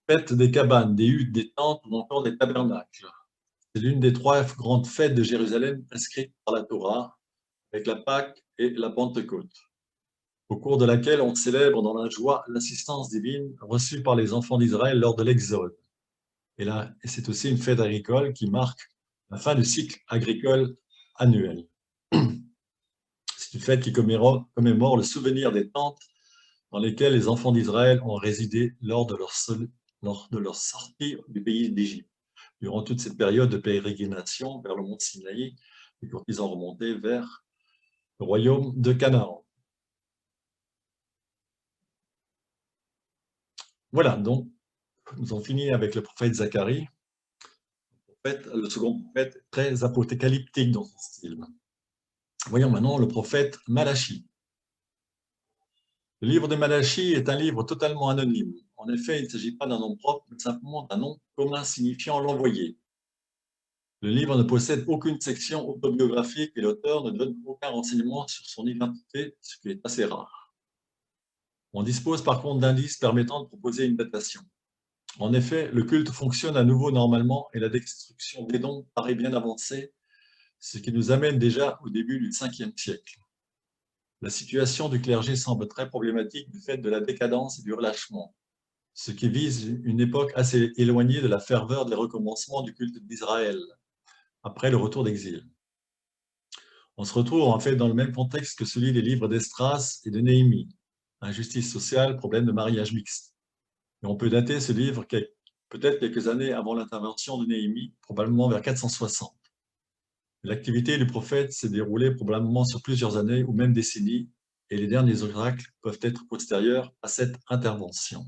Fête des cabanes, des huttes, des tentes ou encore des tabernacles. C'est l'une des 3 grandes fêtes de Jérusalem prescrites par la Torah, avec la Pâque et la Pentecôte, au cours de laquelle on célèbre dans la joie l'assistance divine reçue par les enfants d'Israël lors de l'Exode. Et c'est aussi une fête agricole qui marque la fin du cycle agricole annuel. C'est une fête qui commémore le souvenir des tentes dans lesquelles les enfants d'Israël ont résidé lors de leur sortie du pays d'Égypte. Durant toute cette période de pérégrination vers le mont Sinaï, les courtisans remontaient vers le royaume de Canaan. Voilà, donc nous avons fini avec le prophète Zacharie. Le second prophète très apocalyptique dans son style. Voyons maintenant le prophète Malachi. Le livre de Malachi est un livre totalement anonyme. En effet, il ne s'agit pas d'un nom propre, mais simplement d'un nom commun signifiant l'envoyé. Le livre ne possède aucune section autobiographique et l'auteur ne donne aucun renseignement sur son identité, ce qui est assez rare. On dispose par contre d'indices permettant de proposer une datation. En effet, le culte fonctionne à nouveau normalement et la destruction des dons paraît bien avancée, ce qui nous amène déjà au début du 5e siècle. La situation du clergé semble très problématique du fait de la décadence et du relâchement, ce qui vise une époque assez éloignée de la ferveur des recommencements du culte d'Israël, après le retour d'exil. On se retrouve en fait dans le même contexte que celui des livres d'Esdras et de Néhémie, injustice sociale, problème de mariage mixte. Et on peut dater ce livre peut-être quelques années avant l'intervention de Néhémie, probablement vers 460. L'activité du prophète s'est déroulée probablement sur plusieurs années ou même décennies, et les derniers oracles peuvent être postérieurs à cette intervention.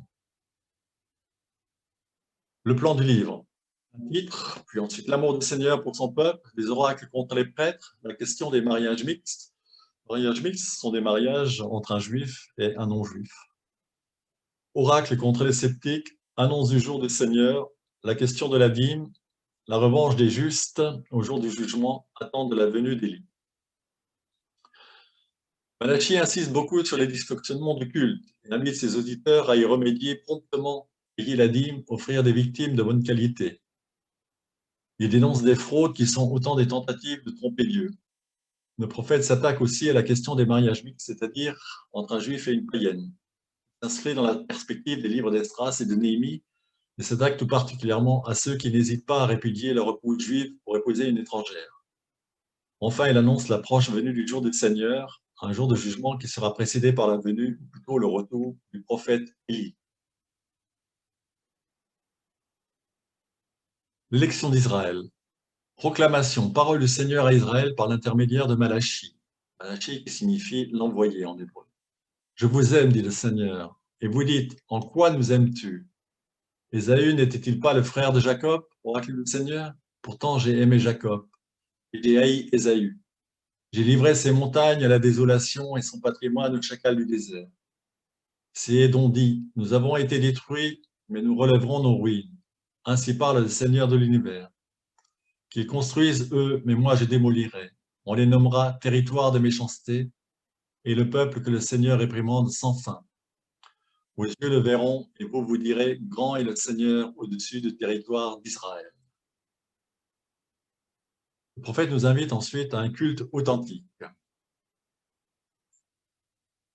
Le plan du livre. Un titre, puis ensuite l'amour du Seigneur pour son peuple, les oracles contre les prêtres, la question des mariages mixtes. Les mariages mixtes sont des mariages entre un juif et un non-juif. Oracle contre les sceptiques, annonce du jour du Seigneur, la question de la dîme, la revanche des justes au jour du jugement, attendent la venue d'Élie. Malachi insiste beaucoup sur les dysfonctionnements du culte et invite ses auditeurs à y remédier promptement, payer la dîme, offrir des victimes de bonne qualité. Il dénonce des fraudes qui sont autant des tentatives de tromper Dieu. Le prophète s'attaque aussi à la question des mariages mixtes, c'est-à-dire entre un juif et une païenne. Il s'inscrit dans la perspective des livres d'Esdras et de Néhémie et s'attaque tout particulièrement à ceux qui n'hésitent pas à répudier leur épouse juive pour épouser une étrangère. Enfin, il annonce l'approche venue du jour du Seigneur, un jour de jugement qui sera précédé par la venue, ou plutôt le retour, du prophète Élie. L'élection d'Israël. Proclamation, parole du Seigneur à Israël par l'intermédiaire de Malachi. Malachi qui signifie l'envoyé en hébreu. Je vous aime, dit le Seigneur, et vous dites, en quoi nous aimes-tu? Ésaü n'était-il pas le frère de Jacob, oracle du Seigneur? Pourtant j'ai aimé Jacob, et j'ai haï Ésaü. J'ai livré ses montagnes à la désolation et son patrimoine au chacal du désert. C'est Édom dit, nous avons été détruits, mais nous relèverons nos ruines. Ainsi parle le Seigneur de l'univers. Qu'ils construisent eux, mais moi je démolirai. On les nommera territoire de méchanceté, et le peuple que le Seigneur réprimande sans fin. Vos yeux le verront, et vous vous direz, grand est le Seigneur au-dessus du territoire d'Israël. Le prophète nous invite ensuite à un culte authentique.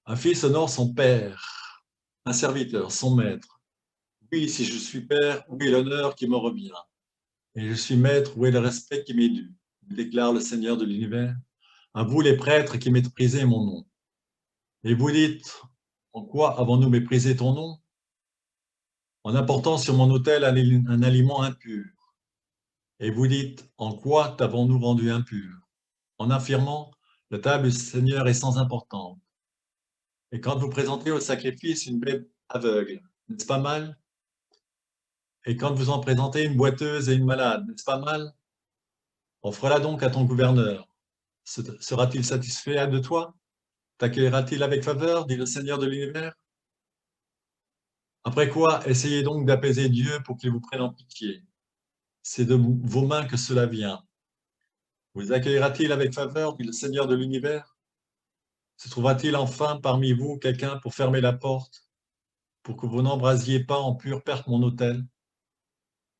Un fils honore son père, un serviteur son maître. Oui, si je suis père, où est l'honneur qui me revient? Et je suis maître, où est le respect qui m'est dû? Déclare le Seigneur de l'univers. À vous les prêtres qui méprisez mon nom. Et vous dites, en quoi avons-nous méprisé ton nom? En apportant sur mon autel un aliment impur. Et vous dites, en quoi t'avons-nous rendu impur? En affirmant, la table du Seigneur est sans importance. Et quand vous présentez au sacrifice une bête aveugle, n'est-ce pas mal? Et quand vous en présentez une boiteuse et une malade, n'est-ce pas mal? Offre-la donc à ton gouverneur. Sera-t-il satisfait de toi? T'accueillera-t-il avec faveur, dit le Seigneur de l'univers? Après quoi, essayez donc d'apaiser Dieu pour qu'il vous prenne en pitié. C'est de vos mains que cela vient. Vous accueillera-t-il avec faveur, dit le Seigneur de l'univers? Se trouvera-t-il enfin parmi vous quelqu'un pour fermer la porte, pour que vous n'embrasiez pas en pure perte mon autel?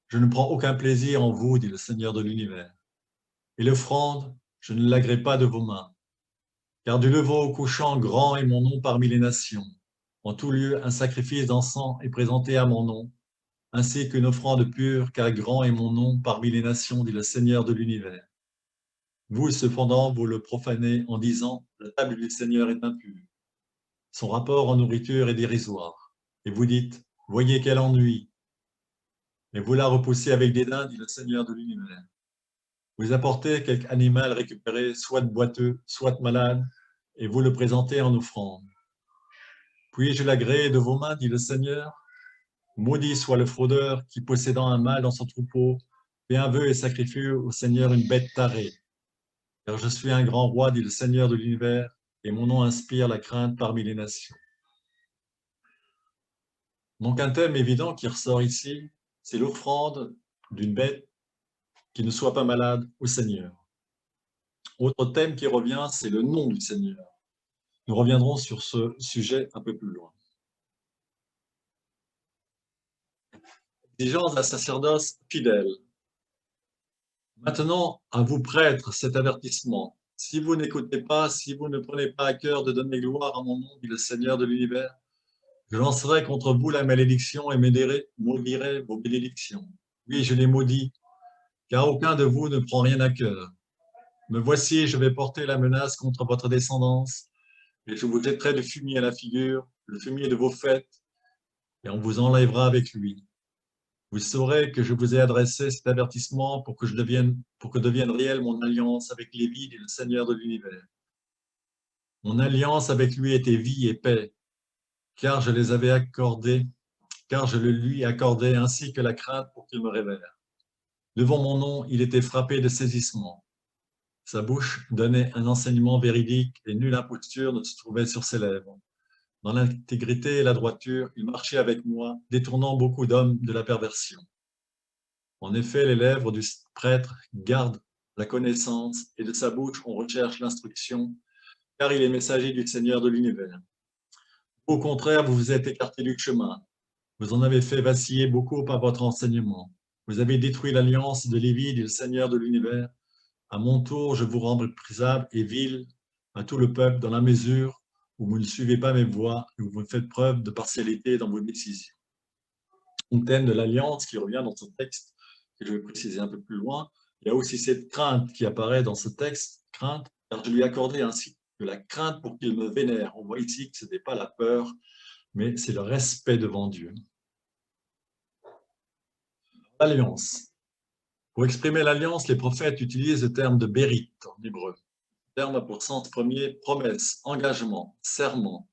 Je ne prends aucun plaisir en vous, dit le Seigneur de l'univers. Et l'offrande, je ne l'agrée pas de vos mains. Car du lever au couchant, grand est mon nom parmi les nations. En tout lieu, un sacrifice d'encens est présenté à mon nom, ainsi qu'une offrande pure, car grand est mon nom parmi les nations, dit le Seigneur de l'univers. Vous, cependant, vous le profanez en disant, la table du Seigneur est impure. Son rapport en nourriture est dérisoire. Et vous dites, voyez quel ennui. Et vous la repoussez avec dédain, dit le Seigneur de l'univers. Vous apportez quelque animal récupéré, soit boiteux, soit malade, et vous le présentez en offrande. Puis-je l'agréer de vos mains, dit le Seigneur? Maudit soit le fraudeur qui, possédant un mâle dans son troupeau, fait un vœu et sacrifie au Seigneur une bête tarée. Car je suis un grand roi, dit le Seigneur de l'univers, et mon nom inspire la crainte parmi les nations. Donc un thème évident qui ressort ici, c'est l'offrande d'une bête qui ne soit pas malade au Seigneur. Autre thème qui revient, c'est le nom du Seigneur. Nous reviendrons sur ce sujet un peu plus loin. Exigence d'un sacerdoce fidèle. Maintenant, à vous prêtres, cet avertissement. Si vous n'écoutez pas, si vous ne prenez pas à cœur de donner gloire à mon nom, dit le Seigneur de l'univers, je lancerai contre vous la malédiction et maudirai vos bénédictions. Oui, je les maudis, car aucun de vous ne prend rien à cœur. Me voici, je vais porter la menace contre votre descendance, et je vous jetterai du fumier à la figure, le fumier de vos fêtes, et on vous enlèvera avec lui. Vous saurez que je vous ai adressé cet avertissement pour que devienne réelle mon alliance avec Lévi et le Seigneur de l'univers. Mon alliance avec lui était vie et paix, car je les avais accordés, car je le lui accordais ainsi que la crainte pour qu'il me révère. Devant mon nom, il était frappé de saisissement. Sa bouche donnait un enseignement véridique et nulle imposture ne se trouvait sur ses lèvres. Dans l'intégrité et la droiture, il marchait avec moi, détournant beaucoup d'hommes de la perversion. En effet, les lèvres du prêtre gardent la connaissance et de sa bouche on recherche l'instruction, car il est messager du Seigneur de l'univers. Au contraire, vous vous êtes écarté du chemin. Vous en avez fait vaciller beaucoup par votre enseignement. Vous avez détruit l'alliance de Lévi, du Seigneur de l'univers. À mon tour, je vous rends méprisable et vil à tout le peuple dans la mesure où vous ne suivez pas mes voies et où vous faites preuve de partialité dans vos décisions. Un thème de l'alliance qui revient dans ce texte, que je vais préciser un peu plus loin. Il y a aussi cette crainte qui apparaît dans ce texte, crainte, car je lui ai accordé ainsi que la crainte pour qu'il me vénère. On voit ici que ce n'est pas la peur, mais c'est le respect devant Dieu. Alliance. Pour exprimer l'alliance, les prophètes utilisent le terme de bérit en hébreu. Le terme a pour sens premier promesse, engagement, serment.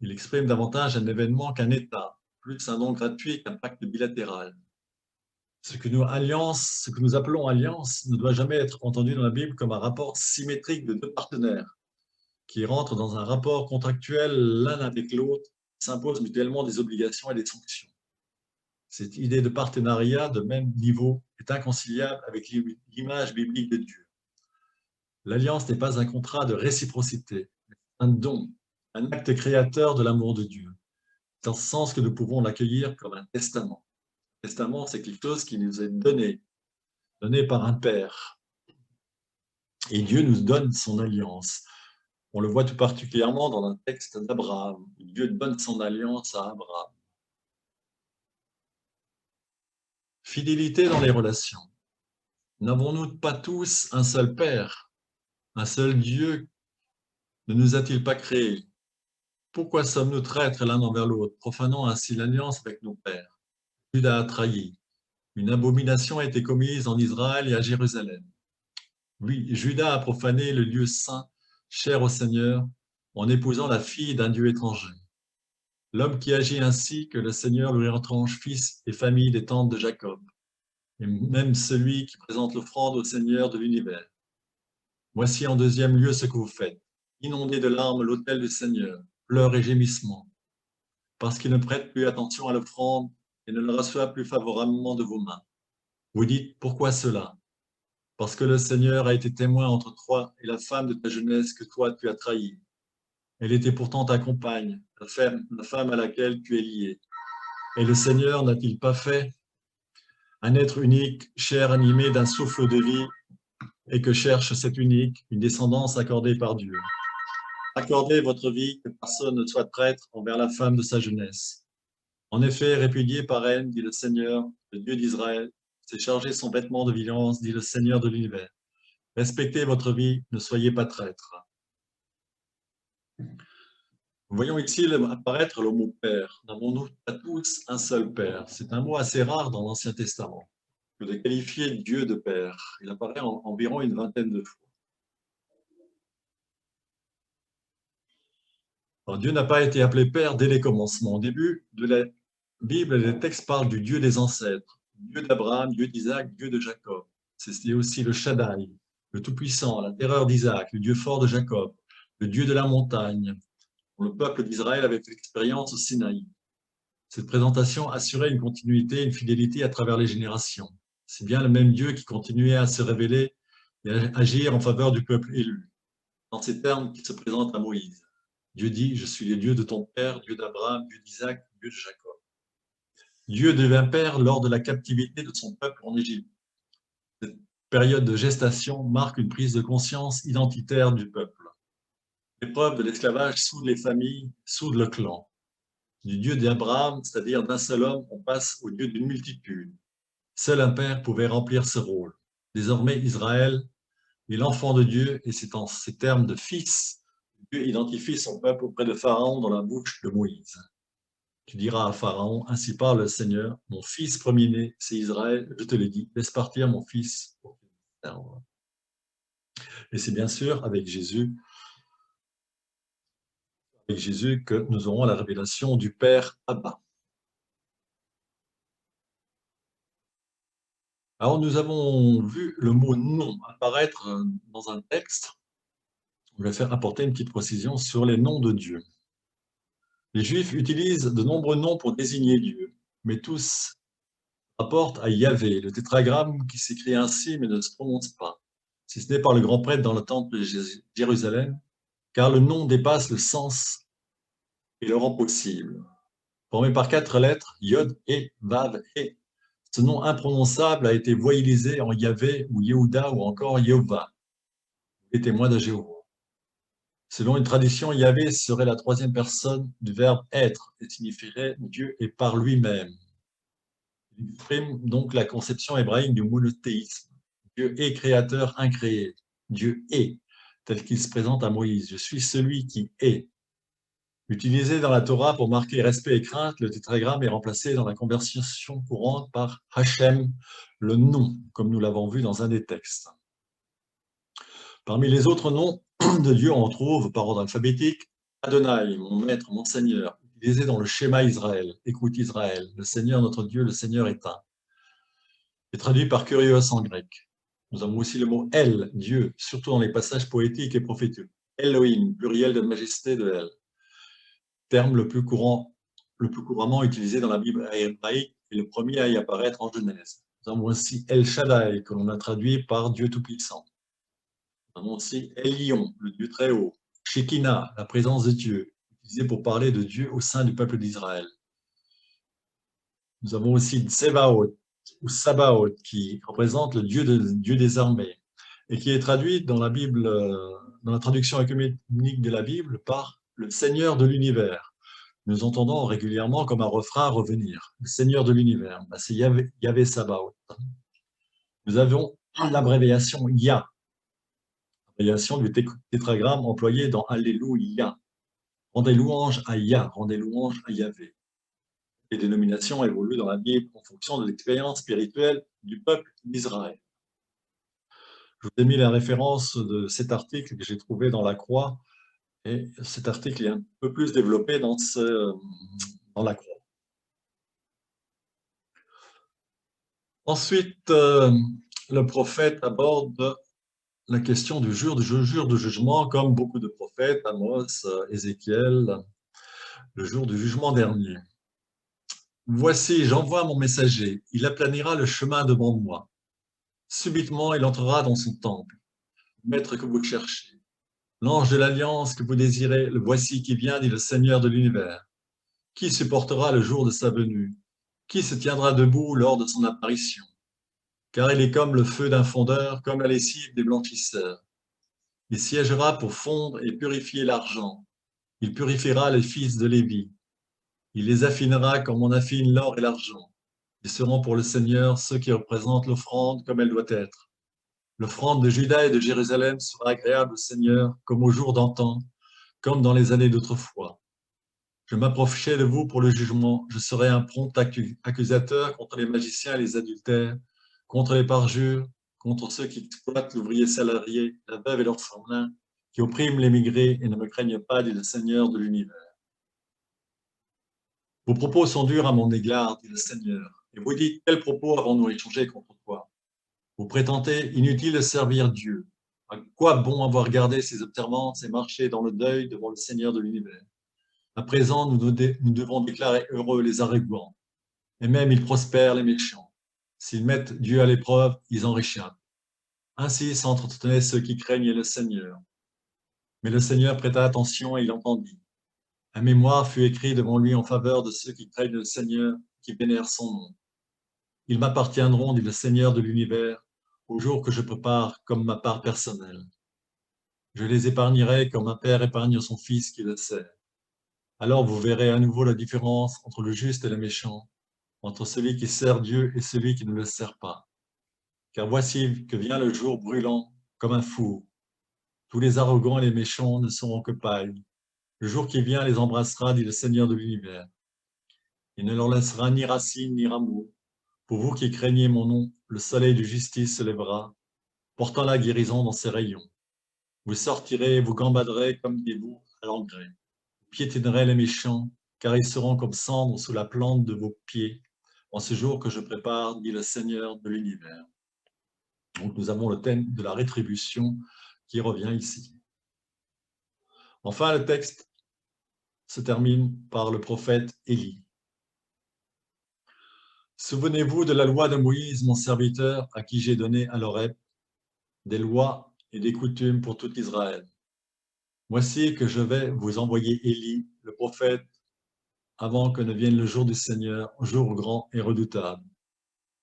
Il exprime davantage un événement qu'un état, plus un don gratuit qu'un pacte bilatéral. Ce que nous appelons alliance ne doit jamais être entendu dans la Bible comme un rapport symétrique de deux partenaires qui rentrent dans un rapport contractuel l'un avec l'autre, s'imposent mutuellement des obligations et des sanctions. Cette idée de partenariat de même niveau est inconciliable avec l'image biblique de Dieu. L'alliance n'est pas un contrat de réciprocité, mais un don, un acte créateur de l'amour de Dieu. C'est en ce sens que nous pouvons l'accueillir comme un testament. Le testament, c'est quelque chose qui nous est donné par un père. Et Dieu nous donne son alliance. On le voit tout particulièrement dans un texte d'Abraham. Dieu donne son alliance à Abraham. Fidélité dans les relations. N'avons-nous pas tous un seul Père, un seul Dieu ne nous a-t-il pas créés? Pourquoi sommes-nous traîtres l'un envers l'autre, profanant ainsi l'alliance avec nos pères? Judas a trahi. Une abomination a été commise en Israël et à Jérusalem. Oui, Judas a profané le lieu saint, cher au Seigneur, en épousant la fille d'un Dieu étranger. L'homme qui agit ainsi, que le Seigneur lui retranche fils et famille des tentes de Jacob, et même celui qui présente l'offrande au Seigneur de l'univers. Voici en deuxième lieu ce que vous faites. Inondez de larmes l'autel du Seigneur, pleurs et gémissements, parce qu'il ne prête plus attention à l'offrande et ne le reçoit plus favorablement de vos mains. Vous dites, pourquoi cela? Parce que le Seigneur a été témoin entre toi et la femme de ta jeunesse que toi tu as trahie. Elle était pourtant ta compagne, la femme à laquelle tu es lié. Et le Seigneur n'a-t-il pas fait un être unique, chair animé d'un souffle de vie, et que cherche cet unique, une descendance accordée par Dieu? Accordez votre vie, que personne ne soit traître envers la femme de sa jeunesse. En effet, répudié par elle, dit le Seigneur, le Dieu d'Israël, s'est chargé son vêtement de violence, dit le Seigneur de l'univers. Respectez votre vie, ne soyez pas traîtres. Voyons ici apparaître le mot Père. N'avons-nous pas tous un seul Père? C'est un mot assez rare dans l'Ancien Testament, que de qualifier Dieu de Père. Il apparaît environ une vingtaine de fois. Alors, Dieu n'a pas été appelé Père dès les commencements. Au début de la Bible, les textes parlent du Dieu des ancêtres, Dieu d'Abraham, Dieu d'Isaac, Dieu de Jacob. C'est aussi le Shaddai, le Tout-Puissant, la terreur d'Isaac, le Dieu fort de Jacob, le Dieu de la montagne, dont le peuple d'Israël avait fait l'expérience au Sinaï. Cette présentation assurait une continuité, une fidélité à travers les générations. C'est bien le même Dieu qui continuait à se révéler et à agir en faveur du peuple élu, dans ces termes qui se présentent à Moïse. Dieu dit, je suis le Dieu de ton père, Dieu d'Abraham, Dieu d'Isaac, Dieu de Jacob. Dieu devint père lors de la captivité de son peuple en Égypte. Cette période de gestation marque une prise de conscience identitaire du peuple. L'épreuve de l'esclavage soude les familles, soude le clan. Du Dieu d'Abraham, c'est-à-dire d'un seul homme, on passe au Dieu d'une multitude. Seul un père pouvait remplir ce rôle. Désormais, Israël est l'enfant de Dieu et c'est en ces termes de fils que Dieu identifie son peuple auprès de Pharaon dans la bouche de Moïse. Tu diras à Pharaon, ainsi parle le Seigneur, mon fils premier-né, c'est Israël, je te l'ai dit, laisse partir mon fils pour qu'il me serve. Et c'est bien sûr avec Jésus que nous aurons la révélation du Père Abba. Alors nous avons vu le mot nom apparaître dans un texte. Je vais faire apporter une petite précision sur les noms de Dieu. Les Juifs utilisent de nombreux noms pour désigner Dieu, mais tous rapportent à Yahvé, le tétragramme qui s'écrit ainsi mais ne se prononce pas, si ce n'est par le grand prêtre dans le temple de Jérusalem, car le nom dépasse le sens et le rend possible. Formé par 4 lettres, Yod, E, Vav, E, ce nom imprononçable a été voyalisé en Yahvé ou Yehuda ou encore Yehovah, les témoins de Jéhovah. Selon une tradition, Yahvé serait la troisième personne du verbe être et signifierait Dieu est par lui-même. Il exprime donc la conception hébraïque du monothéisme. Dieu est créateur incréé. Dieu est, tel qu'il se présente à Moïse. Je suis celui qui est. Utilisé dans la Torah pour marquer respect et crainte, le tétragramme est remplacé dans la conversation courante par Hachem, le nom, comme nous l'avons vu dans un des textes. Parmi les autres noms de Dieu, on trouve, par ordre alphabétique, Adonai, mon maître, mon Seigneur, utilisé dans le schéma Israël. Écoute Israël, le Seigneur notre Dieu, le Seigneur est un. C'est traduit par Kyrios en grec. Nous avons aussi le mot El, Dieu, surtout dans les passages poétiques et prophétiques. Elohim, pluriel de majesté de El. Terme le plus couramment utilisé dans la Bible hébraïque et le premier à y apparaître en Genèse. Nous avons aussi El Shaddai, que l'on a traduit par Dieu Tout-Puissant. Nous avons aussi Elion, le Dieu très haut. Shekinah, la présence de Dieu, utilisé pour parler de Dieu au sein du peuple d'Israël. Nous avons aussi Tsebaoth, ou Sabaoth, qui représente le Dieu des armées, et qui est traduit dans la Bible, dans la traduction œcuménique de la Bible, par le Seigneur de l'univers. Nous entendons régulièrement comme un refrain revenir. Le Seigneur de l'univers, c'est Yahvé Sabaoth. Nous avons l'abréviation Yah, l'abréviation du tétragramme employé dans Alléluia. Rendez louange à Yah, rendez louange à Yahvé. Les dénominations évoluent dans la Bible en fonction de l'expérience spirituelle du peuple d'Israël. Je vous ai mis la référence de cet article que j'ai trouvé dans la Croix, et cet article est un peu plus développé dans la Croix. Ensuite, le prophète aborde la question du jour de jugement, comme beaucoup de prophètes, Amos, Ézéchiel, le jour du jugement dernier. Voici, j'envoie mon messager, il aplanira le chemin devant moi. Subitement, il entrera dans son temple, le maître que vous cherchez. L'ange de l'alliance que vous désirez, le voici qui vient, dit le Seigneur de l'univers. Qui supportera le jour de sa venue? Qui se tiendra debout lors de son apparition? Car il est comme le feu d'un fondeur, comme la lessive des blanchisseurs. Il siégera pour fondre et purifier l'argent. Il purifiera les fils de Lévi. Il les affinera comme on affine l'or et l'argent. Ils seront pour le Seigneur ceux qui représentent l'offrande comme elle doit être. L'offrande de Juda et de Jérusalem sera agréable au Seigneur, comme au jour d'antan, comme dans les années d'autrefois. Je m'approchai de vous pour le jugement. Je serai un prompt accusateur contre les magiciens et les adultères, contre les parjures, contre ceux qui exploitent l'ouvrier salarié, la veuve et l'orphelin, qui oppriment l'émigré et ne me craignent pas, dit le Seigneur de l'univers. Vos propos sont durs à mon égard, dit le Seigneur, et vous dites, quels propos avons-nous échangé contre toi? Vous prétendez inutile de servir Dieu. À quoi bon avoir gardé ces observances et marché dans le deuil devant le Seigneur de l'univers? À présent, nous devons déclarer heureux les arrogants, et même ils prospèrent les méchants. S'ils mettent Dieu à l'épreuve, ils en réchappent. Ainsi s'entretenaient ceux qui craignaient le Seigneur. Mais le Seigneur prêta attention et il entendit. Un mémoire fut écrit devant lui en faveur de ceux qui craignent le Seigneur, qui vénèrent son nom. Ils m'appartiendront, dit le Seigneur de l'univers, au jour que je prépare comme ma part personnelle. Je les épargnerai comme un père épargne son fils qui le sait. Alors vous verrez à nouveau la différence entre le juste et le méchant, entre celui qui sert Dieu et celui qui ne le sert pas. Car voici que vient le jour brûlant comme un four. Tous les arrogants et les méchants ne seront que paille. Le jour qui vient les embrassera, dit le Seigneur de l'univers. Il ne leur laissera ni racine ni rameau. Pour vous qui craignez mon nom, le soleil de justice se lèvera, portant la guérison dans ses rayons. Vous sortirez et vous gambaderez comme des veaux à l'engrais. Vous piétinerez les méchants, car ils seront comme cendres sous la plante de vos pieds, en ce jour que je prépare, dit le Seigneur de l'univers. Donc nous avons le thème de la rétribution qui revient ici. Enfin, le texte se termine par le prophète Élie. Souvenez-vous de la loi de Moïse, mon serviteur, à qui j'ai donné à l'Horeb des lois et des coutumes pour tout Israël. Voici que je vais vous envoyer Élie, le prophète, avant que ne vienne le jour du Seigneur, jour grand et redoutable.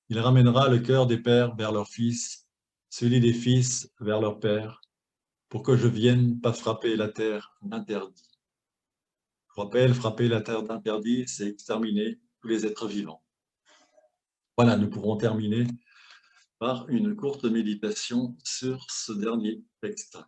Il ramènera le cœur des pères vers leurs fils, celui des fils vers leurs pères, pour que je vienne pas frapper la terre d'interdit. Je rappelle, frapper la terre d'interdit, c'est exterminer tous les êtres vivants. Voilà, nous pourrons terminer par une courte méditation sur ce dernier texte.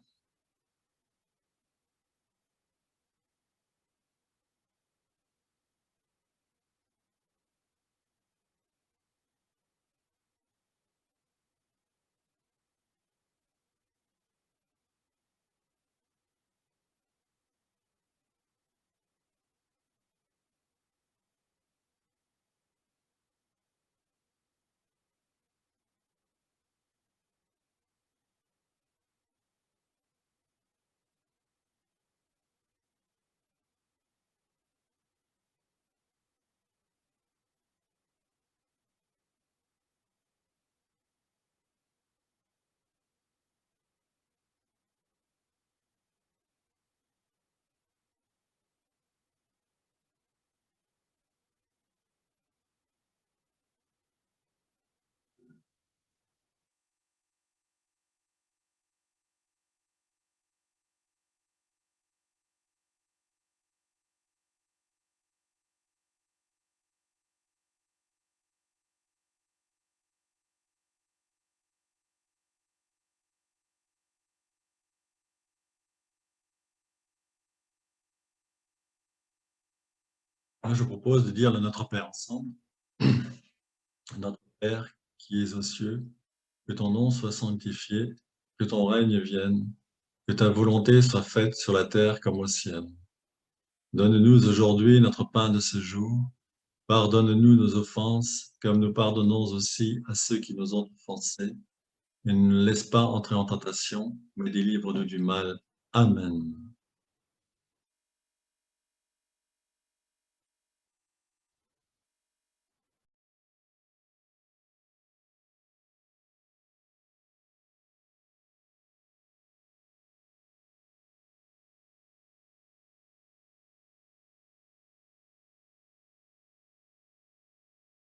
Là, je vous propose de dire le Notre Père ensemble. Notre Père qui es aux cieux, que ton nom soit sanctifié, que ton règne vienne, que ta volonté soit faite sur la terre comme au ciel. Donne-nous aujourd'hui notre pain de ce jour. Pardonne-nous nos offenses, comme nous pardonnons aussi à ceux qui nous ont offensés. Et ne nous laisse pas entrer en tentation, mais délivre-nous du mal. Amen.